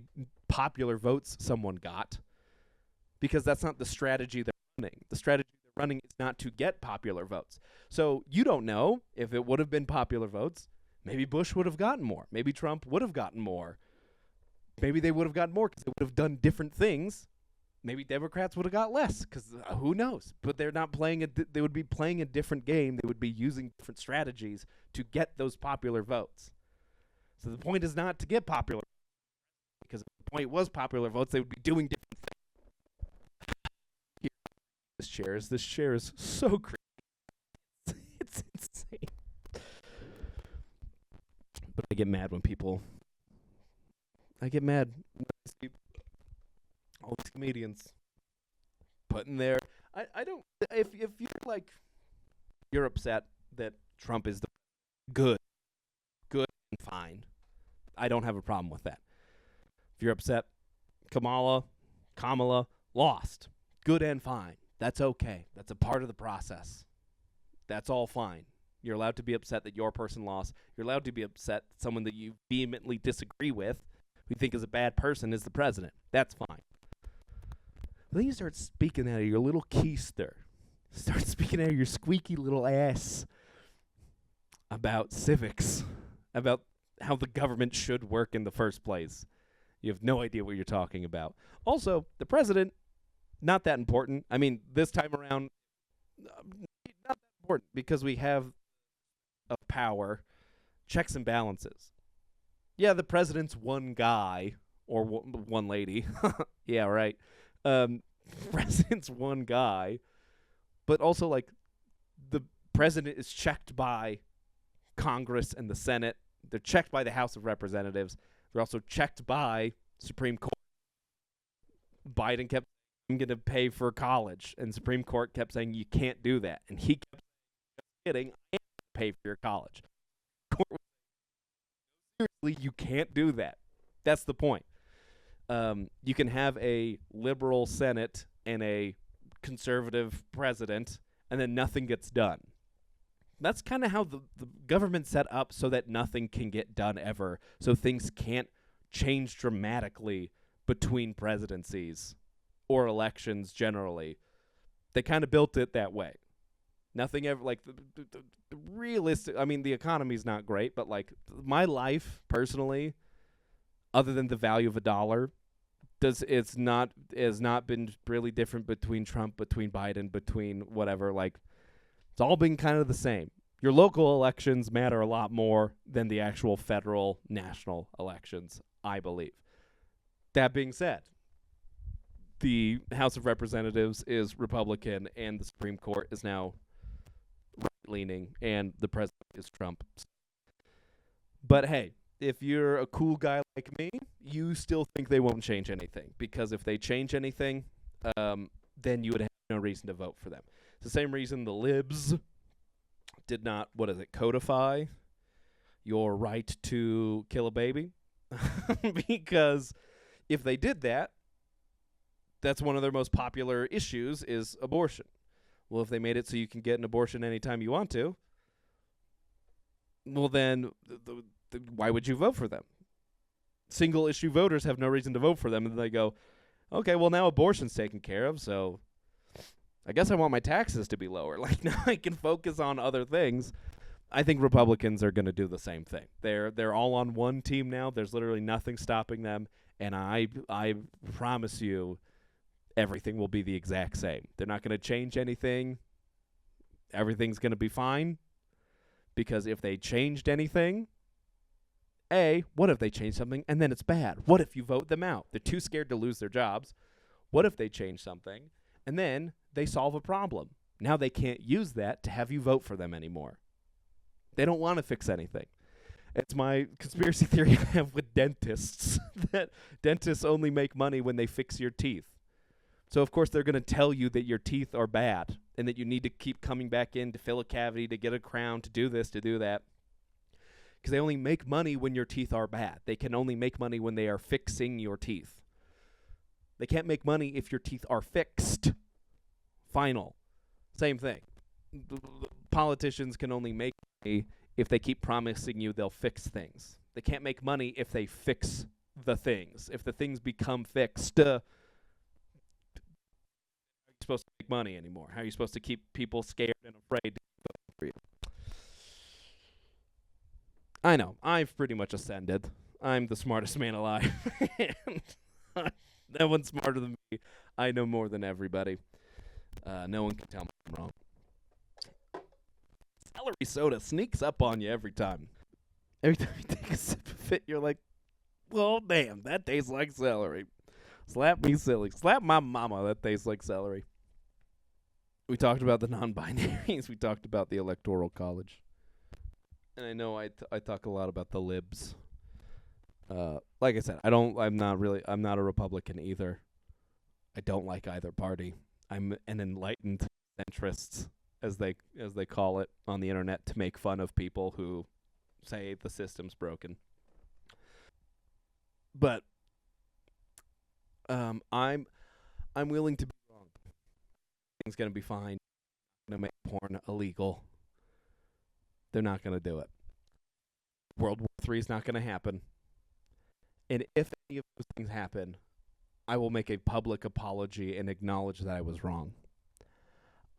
popular votes someone got, because that's not the strategy they're running. The strategy they're running is not to get popular votes. So you don't know if it would have been popular votes. Maybe Bush would have gotten more. Maybe Trump would have gotten more. Maybe they would have gotten more because they would have done different things. Maybe Democrats would have got less because who knows? But they're not playing they would be playing a different game. They would be using different strategies to get those popular votes. So the point is not to get popular, because if the point was popular votes, they would be doing different things. This chair is so creepy. It's insane. But I get mad when I see all these comedians putting their. I don't. If you're like, you're upset that Trump is the good and fine, I don't have a problem with that. If you're upset, Kamala lost, good and fine. That's okay. That's a part of the process. That's all fine. You're allowed to be upset that your person lost. You're allowed to be upset that someone that you vehemently disagree with, who you think is a bad person, is the president. That's fine. Then you start speaking out of your little keister. Start speaking out of your squeaky little ass about civics, about how the government should work in the first place. You have no idea what you're talking about. Also, the president, not that important. I mean, this time around, not that important because we have of power, checks and balances. Yeah, the president's one guy or one lady. Yeah, right. President's one guy, but also like the president is checked by Congress and the Senate. They're checked by the House of Representatives. They're also checked by Supreme Court. Biden kept saying, I'm going to pay for college, and Supreme Court kept saying you can't do that, and he kept saying, I am going to pay for your college. Court was saying, seriously, you can't do that. That's the point. You can have a liberal Senate and a conservative president, and then nothing gets done. That's kind of how the government's set up, so that nothing can get done ever, so things can't change dramatically between presidencies or elections generally. They kind of built it that way. Nothing ever, like, the realistic, I mean, the economy's not great, but, like, my life, personally, other than the value of a dollar, has not been really different between Trump, between Biden, between whatever. Like, it's all been kind of the same. Your local elections matter a lot more than the actual federal national elections, I believe. That being said, the House of Representatives is Republican and the Supreme Court is now right-leaning and the president is Trump. But hey, if you're a cool guy like me, you still think they won't change anything, because if they change anything, then you would have no reason to vote for them. It's the same reason the libs did not, codify your right to kill a baby. Because if they did that, that's one of their most popular issues is abortion. Well, if they made it so you can get an abortion anytime you want to, well then, why would you vote for them? Single issue voters have no reason to vote for them, and they go, okay, well now abortion's taken care of, so I guess I want my taxes to be lower. Like, now I can focus on other things. I think Republicans are going to do the same thing. They're all on one team now. There's literally nothing stopping them, and I promise you everything will be the exact same. They're not going to change anything. Everything's going to be fine, because if they changed anything, what if they change something and then it's bad? What if you vote them out? They're too scared to lose their jobs. What if they change something and then they solve a problem? Now they can't use that to have you vote for them anymore. They don't want to fix anything. It's my conspiracy theory I have with dentists that dentists only make money when they fix your teeth. So, of course, they're going to tell you that your teeth are bad and that you need to keep coming back in to fill a cavity, to get a crown, to do this, to do that. Because they only make money when your teeth are bad. They can only make money when they are fixing your teeth. They can't make money if your teeth are fixed. Final. Same thing. Politicians can only make money if they keep promising you they'll fix things. They can't make money if they fix the things. If the things become fixed, how are you supposed to make money anymore? How are you supposed to keep people scared and afraid to vote for you? I know. I've pretty much ascended. I'm the smartest man alive. No one's smarter than me. I know more than everybody. No one can tell me I'm wrong. Celery soda sneaks up on you every time. Every time you take a sip of it, you're like, well, damn, that tastes like celery. Slap me silly. Slap my mama, that tastes like celery. We talked about the non-binaries. We talked about the electoral college. And I know I talk a lot about the libs. Like I said, I'm not a Republican either. I don't like either party. I'm an enlightened centrist, as they call it on the internet, to make fun of people who say the system's broken. But I'm willing to be wrong. Everything's gonna be fine. Gonna make porn illegal. They're not gonna do it. World War III is not gonna happen. And if any of those things happen, I will make a public apology and acknowledge that I was wrong.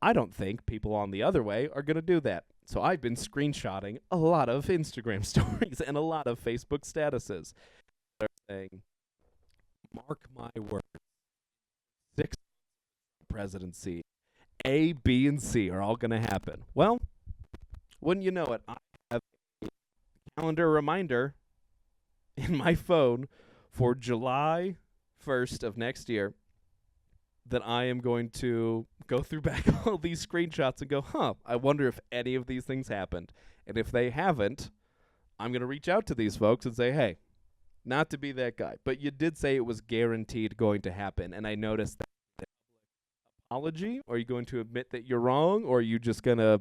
I don't think people on the other way are going to do that. So I've been screenshotting a lot of Instagram stories and a lot of Facebook statuses. They're saying, mark my words, 6 presidency, A, B, and C are all going to happen. Well, wouldn't you know it, I have a calendar reminder in my phone for July 1st of next year that I am going to go through back all these screenshots and go, I wonder if any of these things happened. And if they haven't, I'm going to reach out to these folks and say, hey, not to be that guy, but you did say it was guaranteed going to happen. And I noticed that apology, or are you going to admit that you're wrong, or are you just going to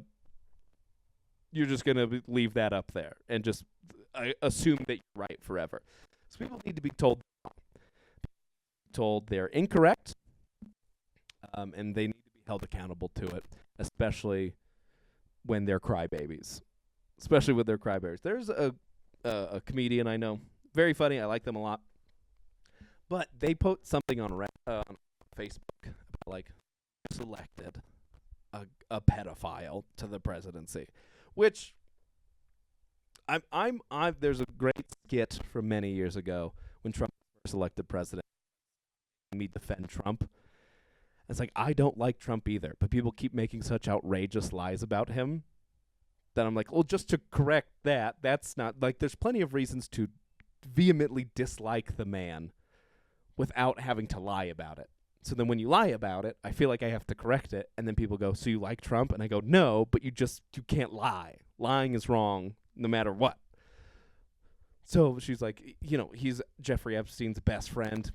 leave that up there and just assume that you're right forever? So people need to be told they're incorrect, and they need to be held accountable to it, especially when they're crybabies. There's a comedian I know, very funny. I like them a lot, but they put something on Facebook about, like, selected a pedophile to the presidency, which there's a great skit from many years ago when Trump was first elected president. Me defend Trump. It's like, I don't like Trump either, but people keep making such outrageous lies about him that I'm like, well, just to correct that, that's not, like, there's plenty of reasons to vehemently dislike the man without having to lie about it. So then when you lie about it, I feel like I have to correct it, and then people go, so you like Trump? And I go, no, but you can't lie. Lying is wrong no matter what. So she's like, he's Jeffrey Epstein's best friend.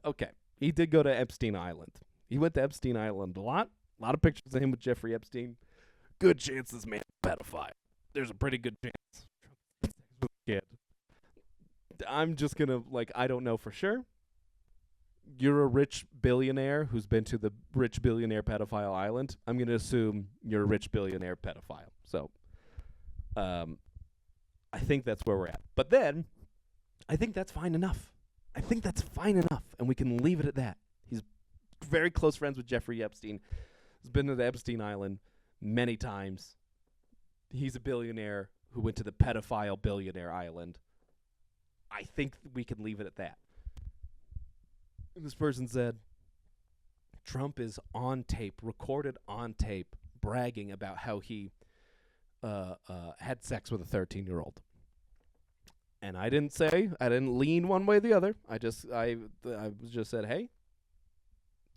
Okay, he did go to Epstein Island. He went to Epstein Island a lot. A lot of pictures of him with Jeffrey Epstein. Good chance this man's a pedophile. There's a pretty good chance. Kid. I'm just going to, I don't know for sure. You're a rich billionaire who's been to the rich billionaire pedophile island. I'm going to assume you're a rich billionaire pedophile. So, I think that's where we're at. But then, I think that's fine enough. And we can leave it at that. He's very close friends with Jeffrey Epstein. He's been to the Epstein Island many times. He's a billionaire who went to the pedophile billionaire island. I think we can leave it at that. And this person said, Trump is on tape, recorded on tape, bragging about how he had sex with a 13-year-old. And I didn't lean one way or the other. I just said, hey,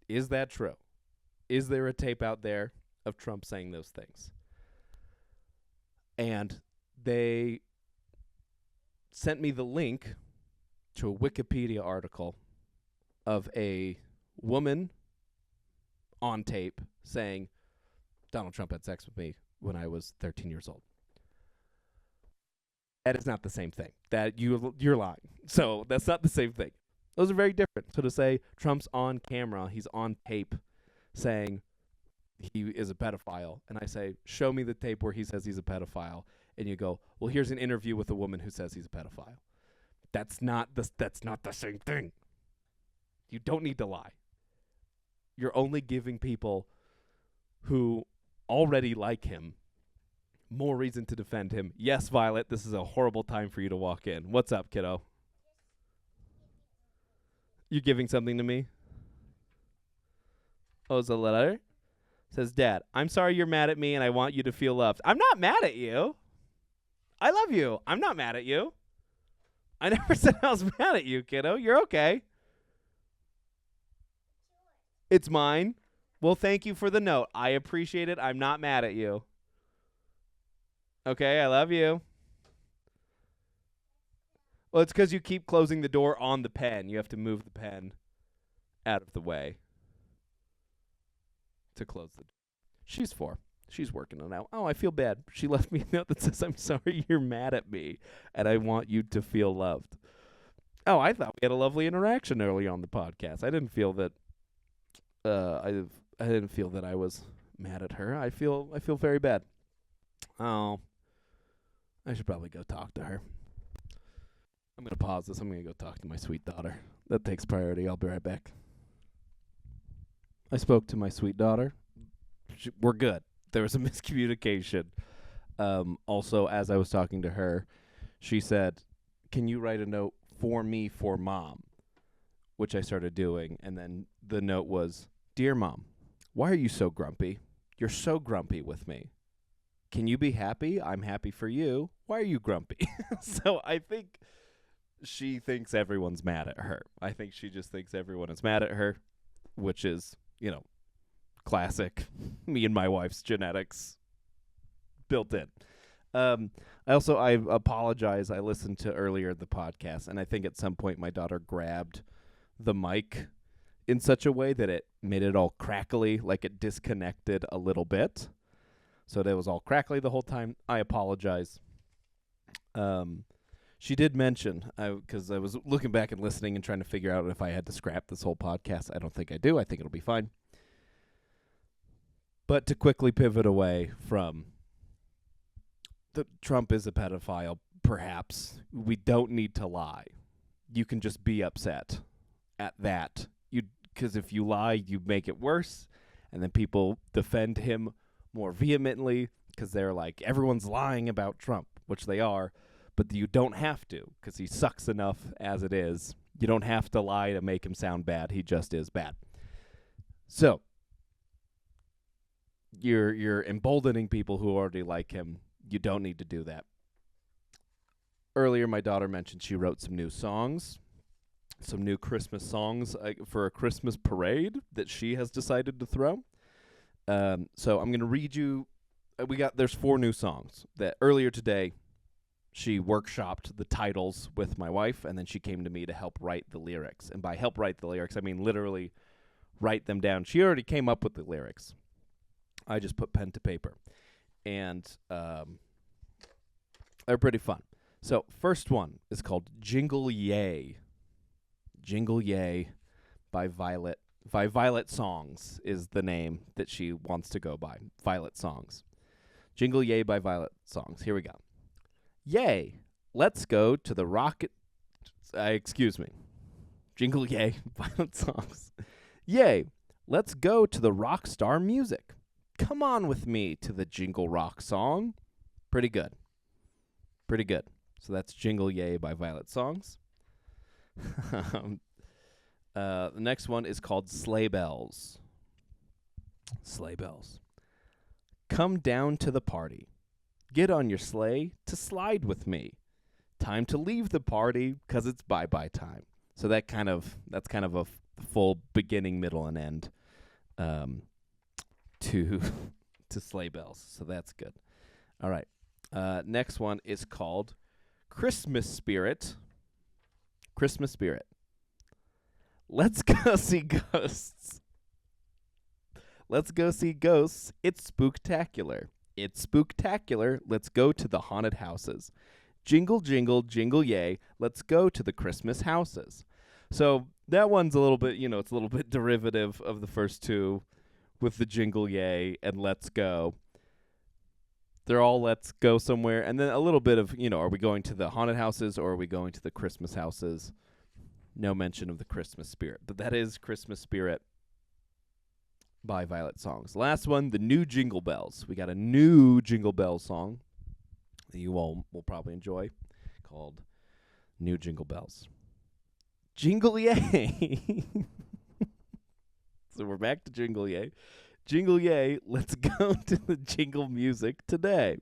is that true? Is there a tape out there of Trump saying those things? And they sent me the link to a Wikipedia article of a woman on tape saying Donald Trump had sex with me when I was 13 years old. That is not the same thing. That you're lying. So that's not the same thing. Those are very different. So to say Trump's on camera, he's on tape saying he is a pedophile, and I say, show me the tape where he says he's a pedophile, and you go, well, here's an interview with a woman who says he's a pedophile. That's not the same thing. You don't need to lie. You're only giving people who already like him more reason to defend him. Yes, Violet, this is a horrible time for you to walk in. What's up, kiddo? You giving something to me? Oh, it's a letter? Says, Dad, I'm sorry you're mad at me and I want you to feel loved. I'm not mad at you. I love you. I'm not mad at you. I never said I was mad at you, kiddo. You're okay. It's mine. Well, thank you for the note. I appreciate it. I'm not mad at you. Okay, I love you. Well, it's because you keep closing the door on the pen. You have to move the pen out of the way to close the door. She's 4. She's working on it. Oh, I feel bad. She left me a note that says, I'm sorry you're mad at me, and I want you to feel loved. Oh, I thought we had a lovely interaction early on the podcast. I didn't feel that I didn't feel that I was mad at her. I feel very bad. Oh, I should probably go talk to her. I'm going to pause this. I'm going to go talk to my sweet daughter. That takes priority. I'll be right back. I spoke to my sweet daughter. We're good. There was a miscommunication. Also, as I was talking to her, she said, can you write a note for me for Mom? Which I started doing. And then the note was, Dear Mom, why are you so grumpy? You're so grumpy with me. Can you be happy? I'm happy for you. Why are you grumpy? So I think she thinks everyone's mad at her. I think she just thinks everyone is mad at her, which is, classic me and my wife's genetics built in. I apologize. I listened to earlier the podcast, and I think at some point my daughter grabbed the mic in such a way that it made it all crackly, like it disconnected a little bit. So that was all crackly the whole time. I apologize. She did mention, because I was looking back and listening and trying to figure out if I had to scrap this whole podcast. I don't think I do. I think it'll be fine. But to quickly pivot away from Trump is a pedophile, perhaps, we don't need to lie. You can just be upset at that. Because if you lie, you make it worse, and then people defend him more vehemently because they're like, everyone's lying about Trump, which they are, but you don't have to because he sucks enough as it is. You don't have to lie to make him sound bad. He just is bad. So you're emboldening people who already like him. You don't need to do that. Earlier, my daughter mentioned she wrote some new songs, some new Christmas songs for a Christmas parade that she has decided to throw. So I'm going to read you. There's 4 new songs that earlier today she workshopped the titles with my wife, and then she came to me to help write the lyrics. And by help write the lyrics, I mean literally write them down. She already came up with the lyrics. I just put pen to paper. And they're pretty fun. So first one is called Jingle Yay. Jingle Yay by Violet. Violet Songs is the name that she wants to go by. Violet Songs. Jingle Yay by Violet Songs. Here we go. Yay, let's go to the rocket. Excuse me. Jingle Yay, Violet Songs. Yay, let's go to the rock star music. Come on with me to the Jingle Rock song. Pretty good. Pretty good. So that's Jingle Yay by Violet Songs. The next one is called Sleigh Bells. Sleigh Bells. Come down to the party. Get on your sleigh to slide with me. time to leave the party because it's bye-bye time. So that's kind of a full beginning, middle, and end to to Sleigh Bells. So that's good. All right. Next one is called Christmas Spirit. Christmas Spirit. Let's go see ghosts. Let's go see ghosts. It's spooktacular. It's spooktacular. Let's go to the haunted houses. Jingle, jingle, jingle, yay. Let's go to the Christmas houses. So that one's a little bit, it's a little bit derivative of the first two with the jingle, yay, and let's go. They're all let's go somewhere. And then a little bit of, are we going to the haunted houses or are we going to the Christmas houses? No mention of the Christmas spirit. But that is Christmas Spirit by Violet Songs. Last one, the new Jingle Bells. We got a new Jingle Bells song that you all will probably enjoy called New Jingle Bells. Jingle yay. So we're back to jingle yay. Jingle yay, let's go to the jingle music today.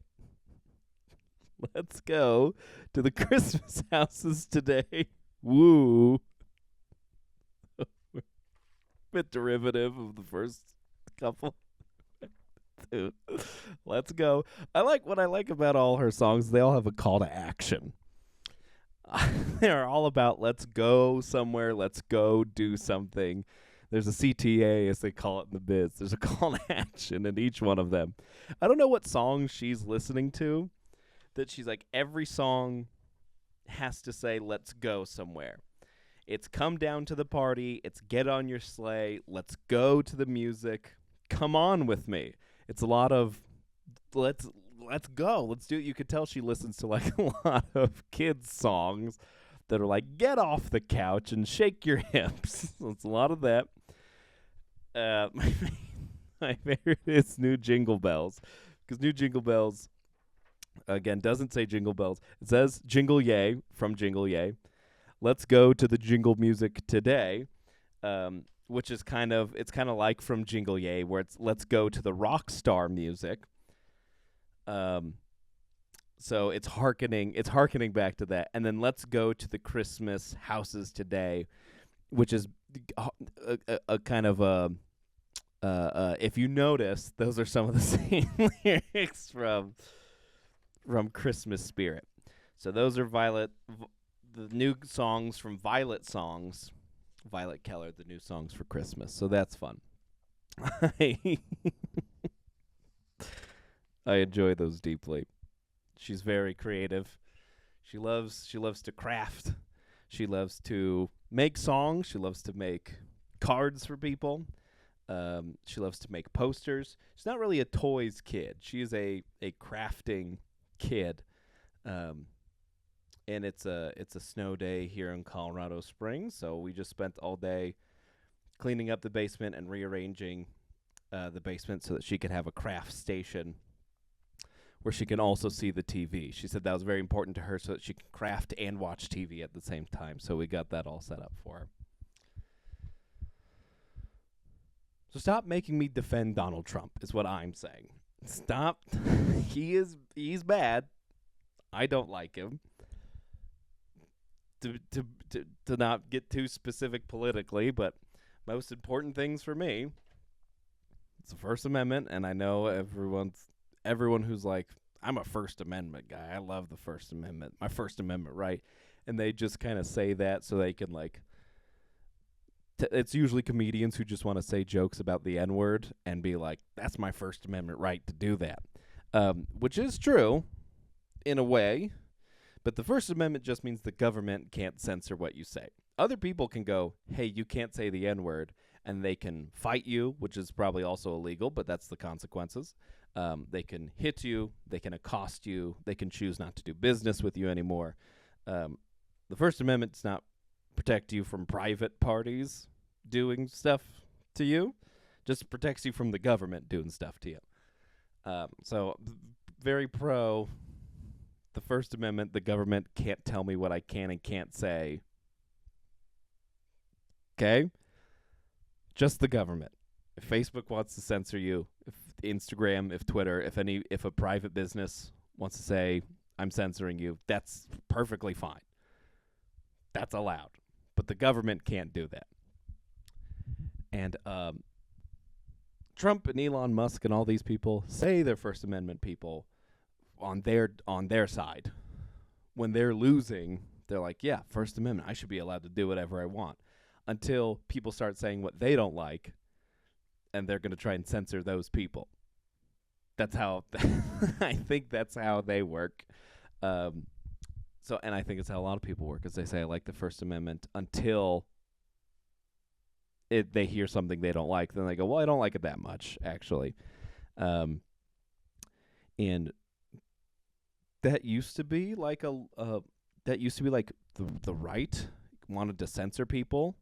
Let's go to the Christmas houses today. Woo. Bit derivative of the first couple. Dude, let's go. What I like about all her songs, they all have a call to action. They're all about let's go somewhere, let's go do something. There's a CTA, as they call it in the biz. There's a call to action in each one of them. I don't know what song she's listening to that she's like, every song has to say, let's go somewhere. It's come down to the party. It's get on your sleigh. Let's go to the music. Come on with me. It's a lot of let's go. Let's do it. You could tell she listens to like a lot of kids' songs that are like, get off the couch and shake your hips. So it's a lot of that. My favorite is New Jingle Bells, because New Jingle Bells, again, doesn't say Jingle Bells. It says Jingle Yay from Jingle Yay. Let's go to the jingle music today, which is kind of like from Jingle Yay, where it's let's go to the rock star music. So it's hearkening back to that. And then let's go to the Christmas houses today, which is a kind of if you notice, those are some of the same lyrics from Christmas Spirit. So those are the new songs from Violet Songs. Violet Keller, the new songs for Christmas. So that's fun. I enjoy those deeply. She's very creative. She loves to craft. She loves to make songs. She loves to make cards for people. She loves to make posters. She's not really a toys kid. She is a crafting kid. And it's a snow day here in Colorado Springs, so we just spent all day cleaning up the basement and rearranging the basement so that she could have a craft station where she can also see the TV. She said that was very important to her so that she can craft and watch TV at the same time, so we got that all set up for her. So stop making me defend Donald Trump is what I'm saying. Stop. He's bad. I don't like him. To not get too specific politically, but most important things for me, it's the First Amendment, and I know everyone who's like, I'm a First Amendment guy. I love the First Amendment, my First Amendment right, and they just kind of say that so they can like. It's usually comedians who just want to say jokes about the N-word and be like, that's my First Amendment right to do that, which is true in a way. But the First Amendment just means the government can't censor what you say. Other people can go, hey, you can't say the N-word, and they can fight you, which is probably also illegal, but that's the consequences. They can hit you. They can accost you. They can choose not to do business with you anymore. The First Amendment does not protect you from private parties doing stuff to you. Just protects you from the government doing stuff to you. So very pro the First Amendment. The government can't tell me what I can and can't say. Okay? Just the government. If Facebook wants to censor you, if Instagram, if Twitter, if a private business wants to say, I'm censoring you. That's perfectly fine. That's allowed. But the government can't do that. And Trump and Elon Musk and all these people say they're First Amendment people on their side. When they're losing, they're like, yeah, First Amendment, I should be allowed to do whatever I want. Until people start saying what they don't like, and they're going to try and censor those people. That's how I think that's how they work. And I think it's how a lot of people work, is they say I like the First Amendment until they hear something they don't like. Then they go, well, I don't like it that much, actually. And that used to be like the right wanted to censor people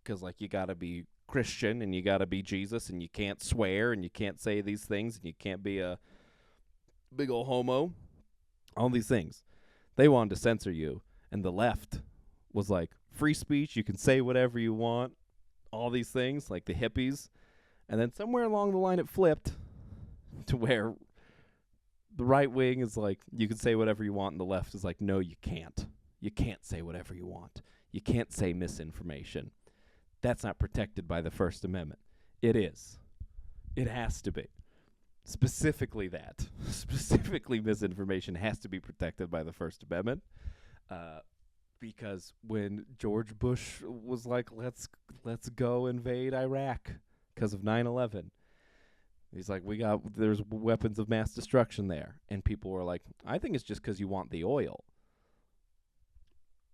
because like you got to be Christian and you got to be Jesus and you can't swear and you can't say these things and you can't be a big old homo. All these things. They wanted to censor you, and the left was like free speech, you can say whatever you want, all these things, like the hippies. And then somewhere along the line it flipped to where the right wing is like, you can say whatever you want, and the left is like, no, you can't. You can't say whatever you want. You can't say misinformation. That's not protected by the First Amendment. It is. It has to be. Specifically that. Specifically misinformation has to be protected by the First Amendment. Because when George Bush was like, let's go invade Iraq because of 9/11, he's like, there's weapons of mass destruction there. And people were like, I think it's just because you want the oil.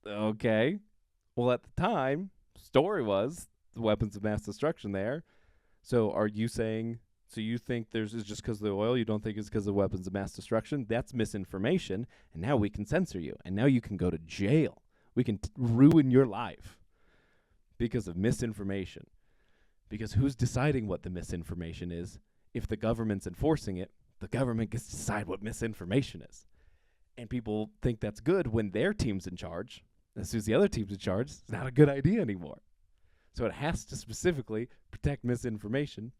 Okay. Well, at the time, story was the weapons of mass destruction there. So are you saying, so you think it's just because of the oil? You don't think it's because of weapons of mass destruction? That's misinformation. And now we can censor you. And now you can go to jail. We can ruin your life because of misinformation. Because who's deciding what the misinformation is? If the government's enforcing it, the government gets to decide what misinformation is. And people think that's good when their team's in charge. As soon as the other team's in charge, it's not a good idea anymore. So it has to specifically protect misinformation.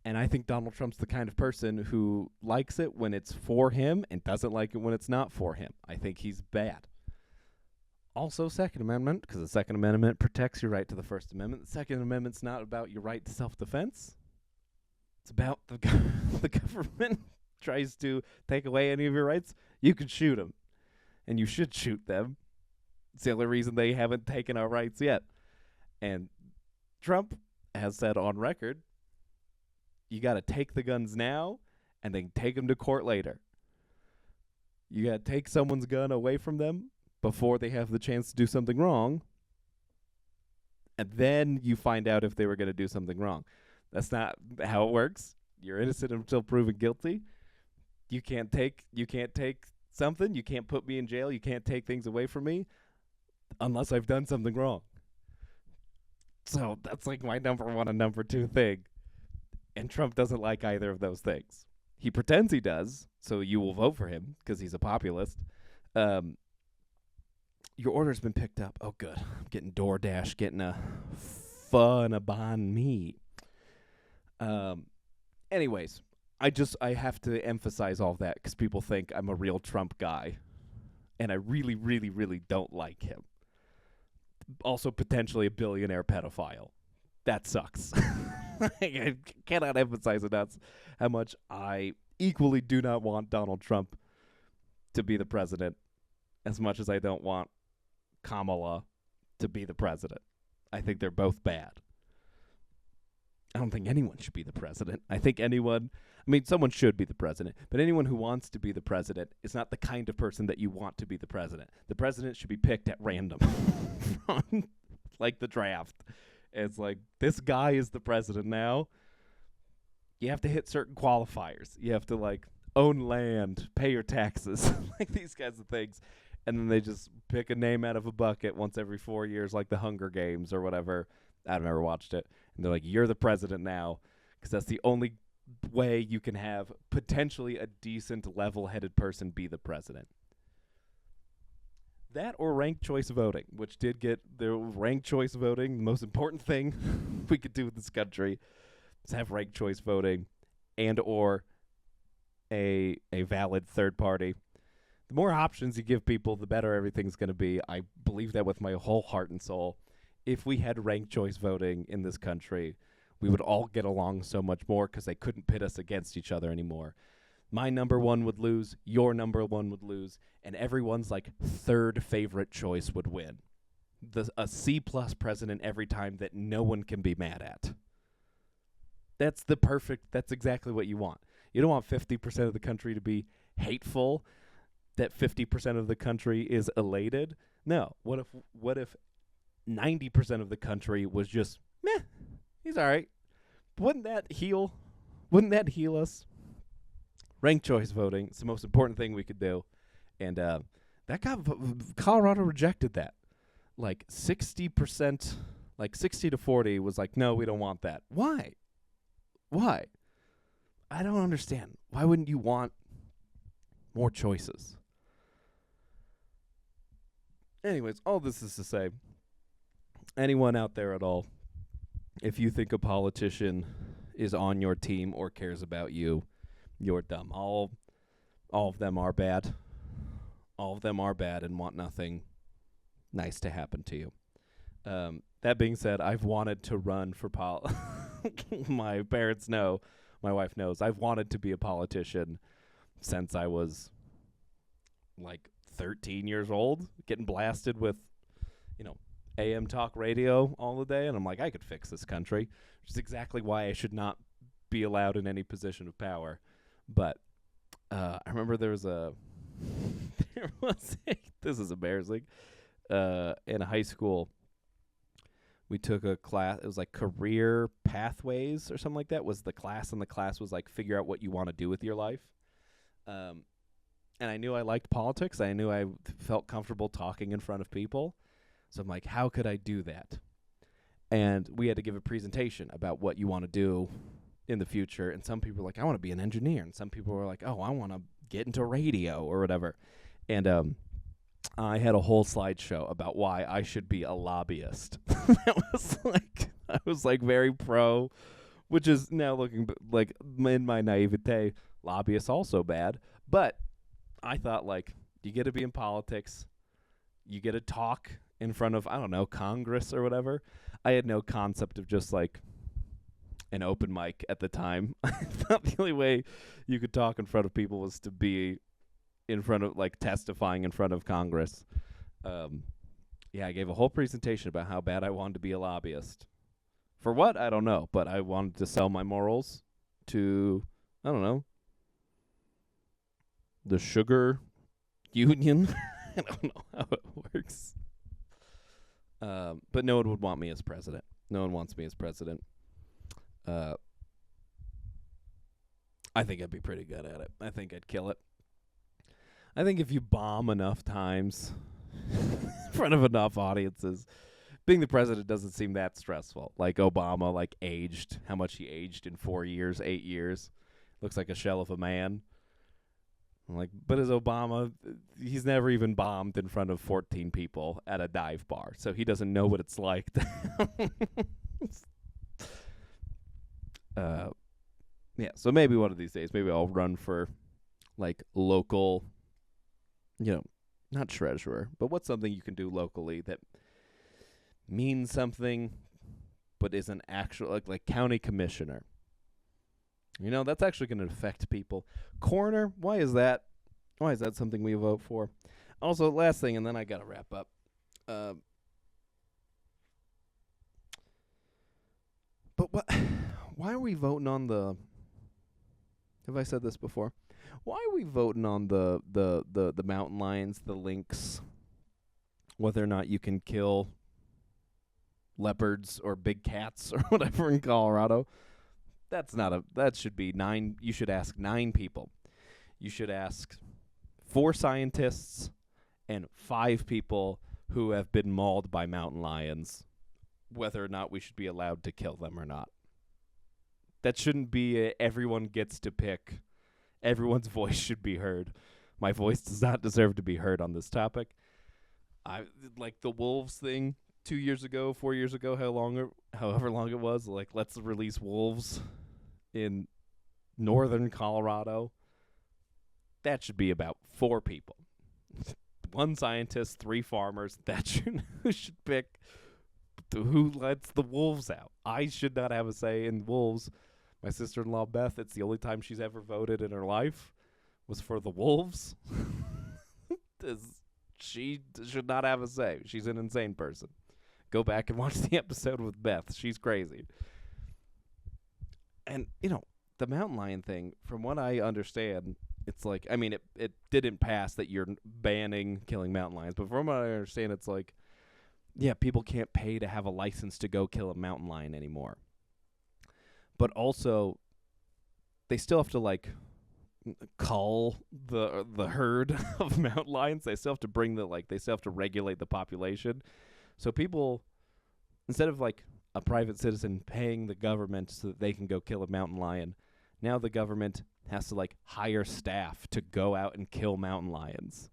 And I think Donald Trump's the kind of person who likes it when it's for him and doesn't like it when it's not for him. I think he's bad. Also, Second Amendment, because the Second Amendment protects your right to the First Amendment. The Second Amendment's not about your right to self-defense. It's about the government tries to take away any of your rights. You can shoot them, and you should shoot them. It's the only reason they haven't taken our rights yet. And Trump has said on record, you got to take the guns now and then take them to court later. You got to take someone's gun away from them before they have the chance to do something wrong. And then you find out if they were going to do something wrong. That's not how it works. You're innocent until proven guilty. You can't take something. You can't put me in jail. You can't take things away from me unless I've done something wrong. So that's like my number one and number two thing. And Trump doesn't like either of those things. He pretends he does, so you will vote for him because he's a populist. Your order's been picked up. Oh, good. I'm getting DoorDash, getting a Fun-a-Bon Me. Anyways, I have to emphasize all that because people think I'm a real Trump guy. And I really, really, really don't like him. Also, potentially a billionaire pedophile. That sucks. I cannot emphasize enough how much I equally do not want Donald Trump to be the president as much as I don't want Kamala to be the president. I think they're both bad. I don't think anyone should be the president. Someone should be the president, but anyone who wants to be the president is not the kind of person that you want to be the president. The president should be picked at random, like the draft. It's like, this guy is the president now. You have to hit certain qualifiers. You have to, like, own land, pay your taxes, like these kinds of things. And then they just pick a name out of a bucket once every 4 years, like the Hunger Games or whatever. I've never watched it. And they're like, you're the president now, because that's the only way you can have potentially a decent, level-headed person be the president. That or ranked choice voting, which did get the ranked choice voting. The most important thing we could do in this country is have ranked choice voting and or a valid third party. The more options you give people, the better everything's going to be. I believe that with my whole heart and soul. If we had ranked choice voting in this country, we would all get along so much more because they couldn't pit us against each other anymore. My number one would lose, your number one would lose, and everyone's like third favorite choice would win. A C-plus president every time that no one can be mad at. That's exactly what you want. You don't want 50% of the country to be hateful, that 50% of the country is elated. No. What if 90% of the country was just, meh, he's all right. Wouldn't that heal us? Ranked choice voting, it's the most important thing we could do. And Colorado rejected that. Like 60%, like 60 to 40 was like, no, we don't want that. Why? I don't understand. Why wouldn't you want more choices? Anyways, all this is to say, anyone out there at all, if you think a politician is on your team or cares about you, you're dumb. All of them are bad. All of them are bad and want nothing nice to happen to you. That being said, I've wanted to run for my parents know, my wife knows, I've wanted to be a politician since I was like 13 years old, getting blasted with, AM talk radio all the day. And I'm like, I could fix this country, which is exactly why I should not be allowed in any position of power. But I remember this is embarrassing. In high school, we took a class. It was like career pathways or something like that was the class. And the class was like, figure out what you want to do with your life. And I knew I liked politics. I knew I felt comfortable talking in front of people. So I'm like, how could I do that? And we had to give a presentation about what you want to do in the future. And some people were like, I want to be an engineer. And some people were like, oh, I want to get into radio or whatever. And I had a whole slideshow about why I should be a lobbyist. I was like very pro, which is now looking like in my naivete, lobbyists also bad. But I thought, like, you get to be in politics, you get to talk in front of, I don't know, Congress or whatever. I had no concept of just like an open mic at the time. I thought the only way you could talk in front of people was to be in front of, like, testifying in front of Congress. I gave a whole presentation about how bad I wanted to be a lobbyist. For what? I don't know. But I wanted to sell my morals to, I don't know, the sugar union. I don't know how it works. But no one would want me as president. No one wants me as president. I think I'd be pretty good at it. I think I'd kill it. I think if you bomb enough times in front of enough audiences, being the president doesn't seem that stressful. Like Obama, like, aged, how much he aged in 4 years, 8 years. Looks like a shell of a man. I'm like, but as Obama, he's never even bombed in front of 14 people at a dive bar, so he doesn't know what it's like. So maybe one of these days, maybe I'll run for, like, local, not treasurer, but what's something you can do locally that means something but isn't actual, like county commissioner. That's actually going to affect people. Coroner, why is that? Why is that something we vote for? Also, last thing, and then I got to wrap up. But why are we voting on the... Have I said this before? Why are we voting on the mountain lions, the lynx, whether or not you can kill leopards or big cats or whatever in Colorado? That should be 9. You should ask 9 people. You should ask 4 scientists and 5 people who have been mauled by mountain lions, whether or not we should be allowed to kill them or not. That shouldn't be everyone gets to pick. Everyone's voice should be heard. My voice does not deserve to be heard on this topic. I like the wolves thing 2 years ago, 4 years ago, however long it was. Like, let's release wolves in northern Colorado. That should be about 4 people. one scientist, 3 farmers. That should pick who lets the wolves out. I should not have a say in wolves. My sister-in-law, Beth, it's the only time she's ever voted in her life was for the wolves. She should not have a say. She's an insane person. Go back and watch the episode with Beth. She's crazy. And, the mountain lion thing, from what I understand, it's like, it didn't pass that you're banning killing mountain lions, but from what I understand, it's like, yeah, people can't pay to have a license to go kill a mountain lion anymore. But also, they still have to, cull the herd of mountain lions. They still have to they still have to regulate the population. So people, instead of, a private citizen paying the government so that they can go kill a mountain lion, now the government has to, hire staff to go out and kill mountain lions.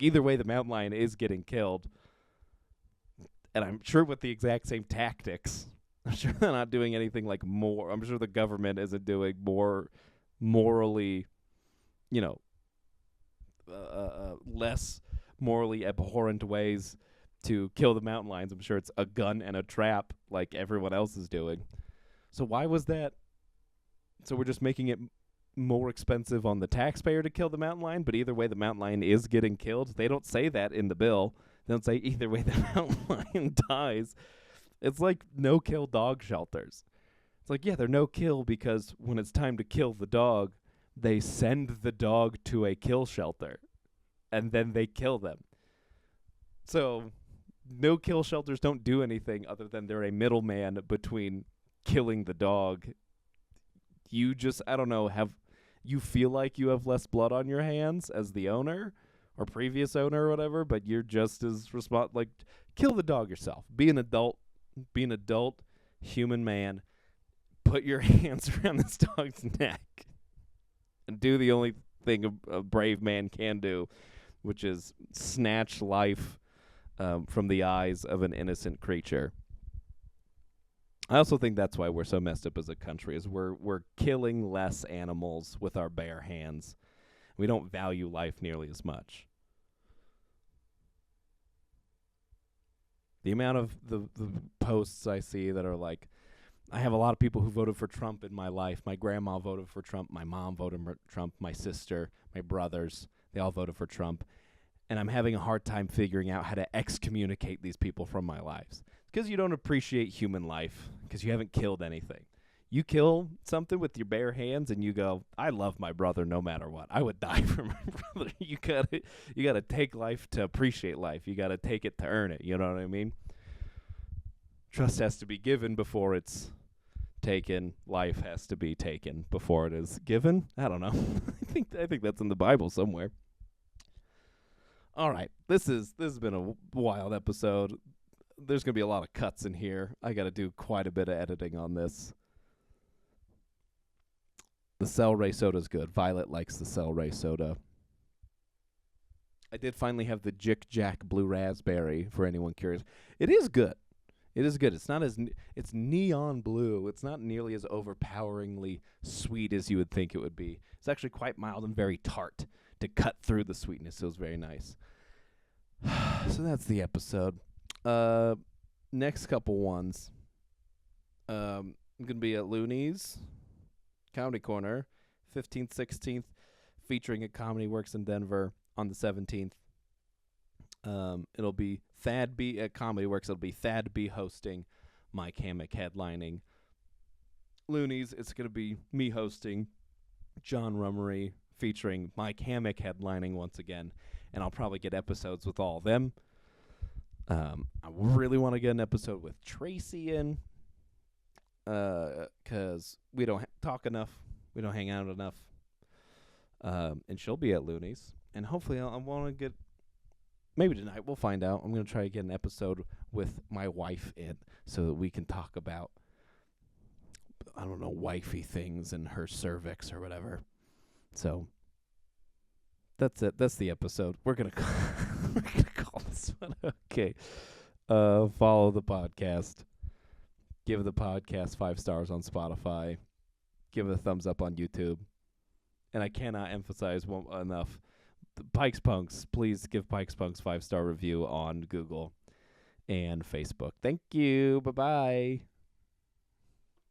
Either way, the mountain lion is getting killed. And I'm sure with the exact same tactics. I'm sure they're not doing anything more. I'm sure the government isn't doing more morally, less morally abhorrent ways to kill the mountain lions. I'm sure it's a gun and a trap like everyone else is doing. So why was that? So we're just making it more expensive on the taxpayer to kill the mountain lion, but either way the mountain lion is getting killed. They don't say that in the bill. They don't say either way the mountain lion dies. It's like no-kill dog shelters. It's like, yeah, they're no-kill because when it's time to kill the dog, they send the dog to a kill shelter, and then they kill them. So no-kill shelters don't do anything other than they're a middleman between killing the dog. You just, I don't know, you feel like you have less blood on your hands as the owner or previous owner or whatever, but you're just as kill the dog yourself. Be an adult human man. Put your hands around this dog's neck and do the only thing a brave man can do, which is snatch life from the eyes of an innocent creature. I also think that's why we're so messed up as a country, is we're killing less animals with our bare hands. We don't value life nearly as much. The amount of the posts I see that are I have a lot of people who voted for Trump in my life. My grandma voted for Trump. My mom voted for Trump. My sister, my brothers, they all voted for Trump. And I'm having a hard time figuring out how to excommunicate these people from my lives. Because you don't appreciate human life, because you haven't killed anything. You kill something with your bare hands and you go, I love my brother no matter what. I would die for my brother. You gotta take life to appreciate life. You gotta take it to earn it. You know what I mean? Trust has to be given before it's taken. Life has to be taken before it is given. I don't know. I think that's in the Bible somewhere. All right. This has been a wild episode. There's going to be a lot of cuts in here. I got to do quite a bit of editing on this. The Cel-Ray soda's good. Violet likes the Cel-Ray soda. I did finally have the Jick Jack Blue Raspberry, for anyone curious. It is good. It is good. It's not it's neon blue. It's not nearly as overpoweringly sweet as you would think it would be. It's actually quite mild and very tart to cut through the sweetness. It was very nice. So that's the episode. Next couple ones. I'm going to be at Looney's Comedy Corner, 15th, 16th, featuring at Comedy Works in Denver on the 17th. It'll be Thad B at Comedy Works. It'll be Thad B hosting, Mike Hammock headlining. Looney's, it's going to be me hosting, John Rummery featuring Mike Hammock headlining once again, and I'll probably get episodes with all of them. I really want to get an episode with Tracy in, because we don't talk enough, we don't hang out enough, and she'll be at Looney's, and hopefully I want to get, maybe tonight, we'll find out. I'm going to try to get an episode with my wife in so that we can talk about, I don't know, wifey things and her cervix or whatever. So that's it. That's the episode. We're going to call this one. Okay. Follow the podcast. Give the podcast 5 stars on Spotify. Give it a thumbs up on YouTube. And I cannot emphasize enough, Pikes Punks, please give Pikes Punks 5-star review on Google and Facebook. Thank you. Bye-bye.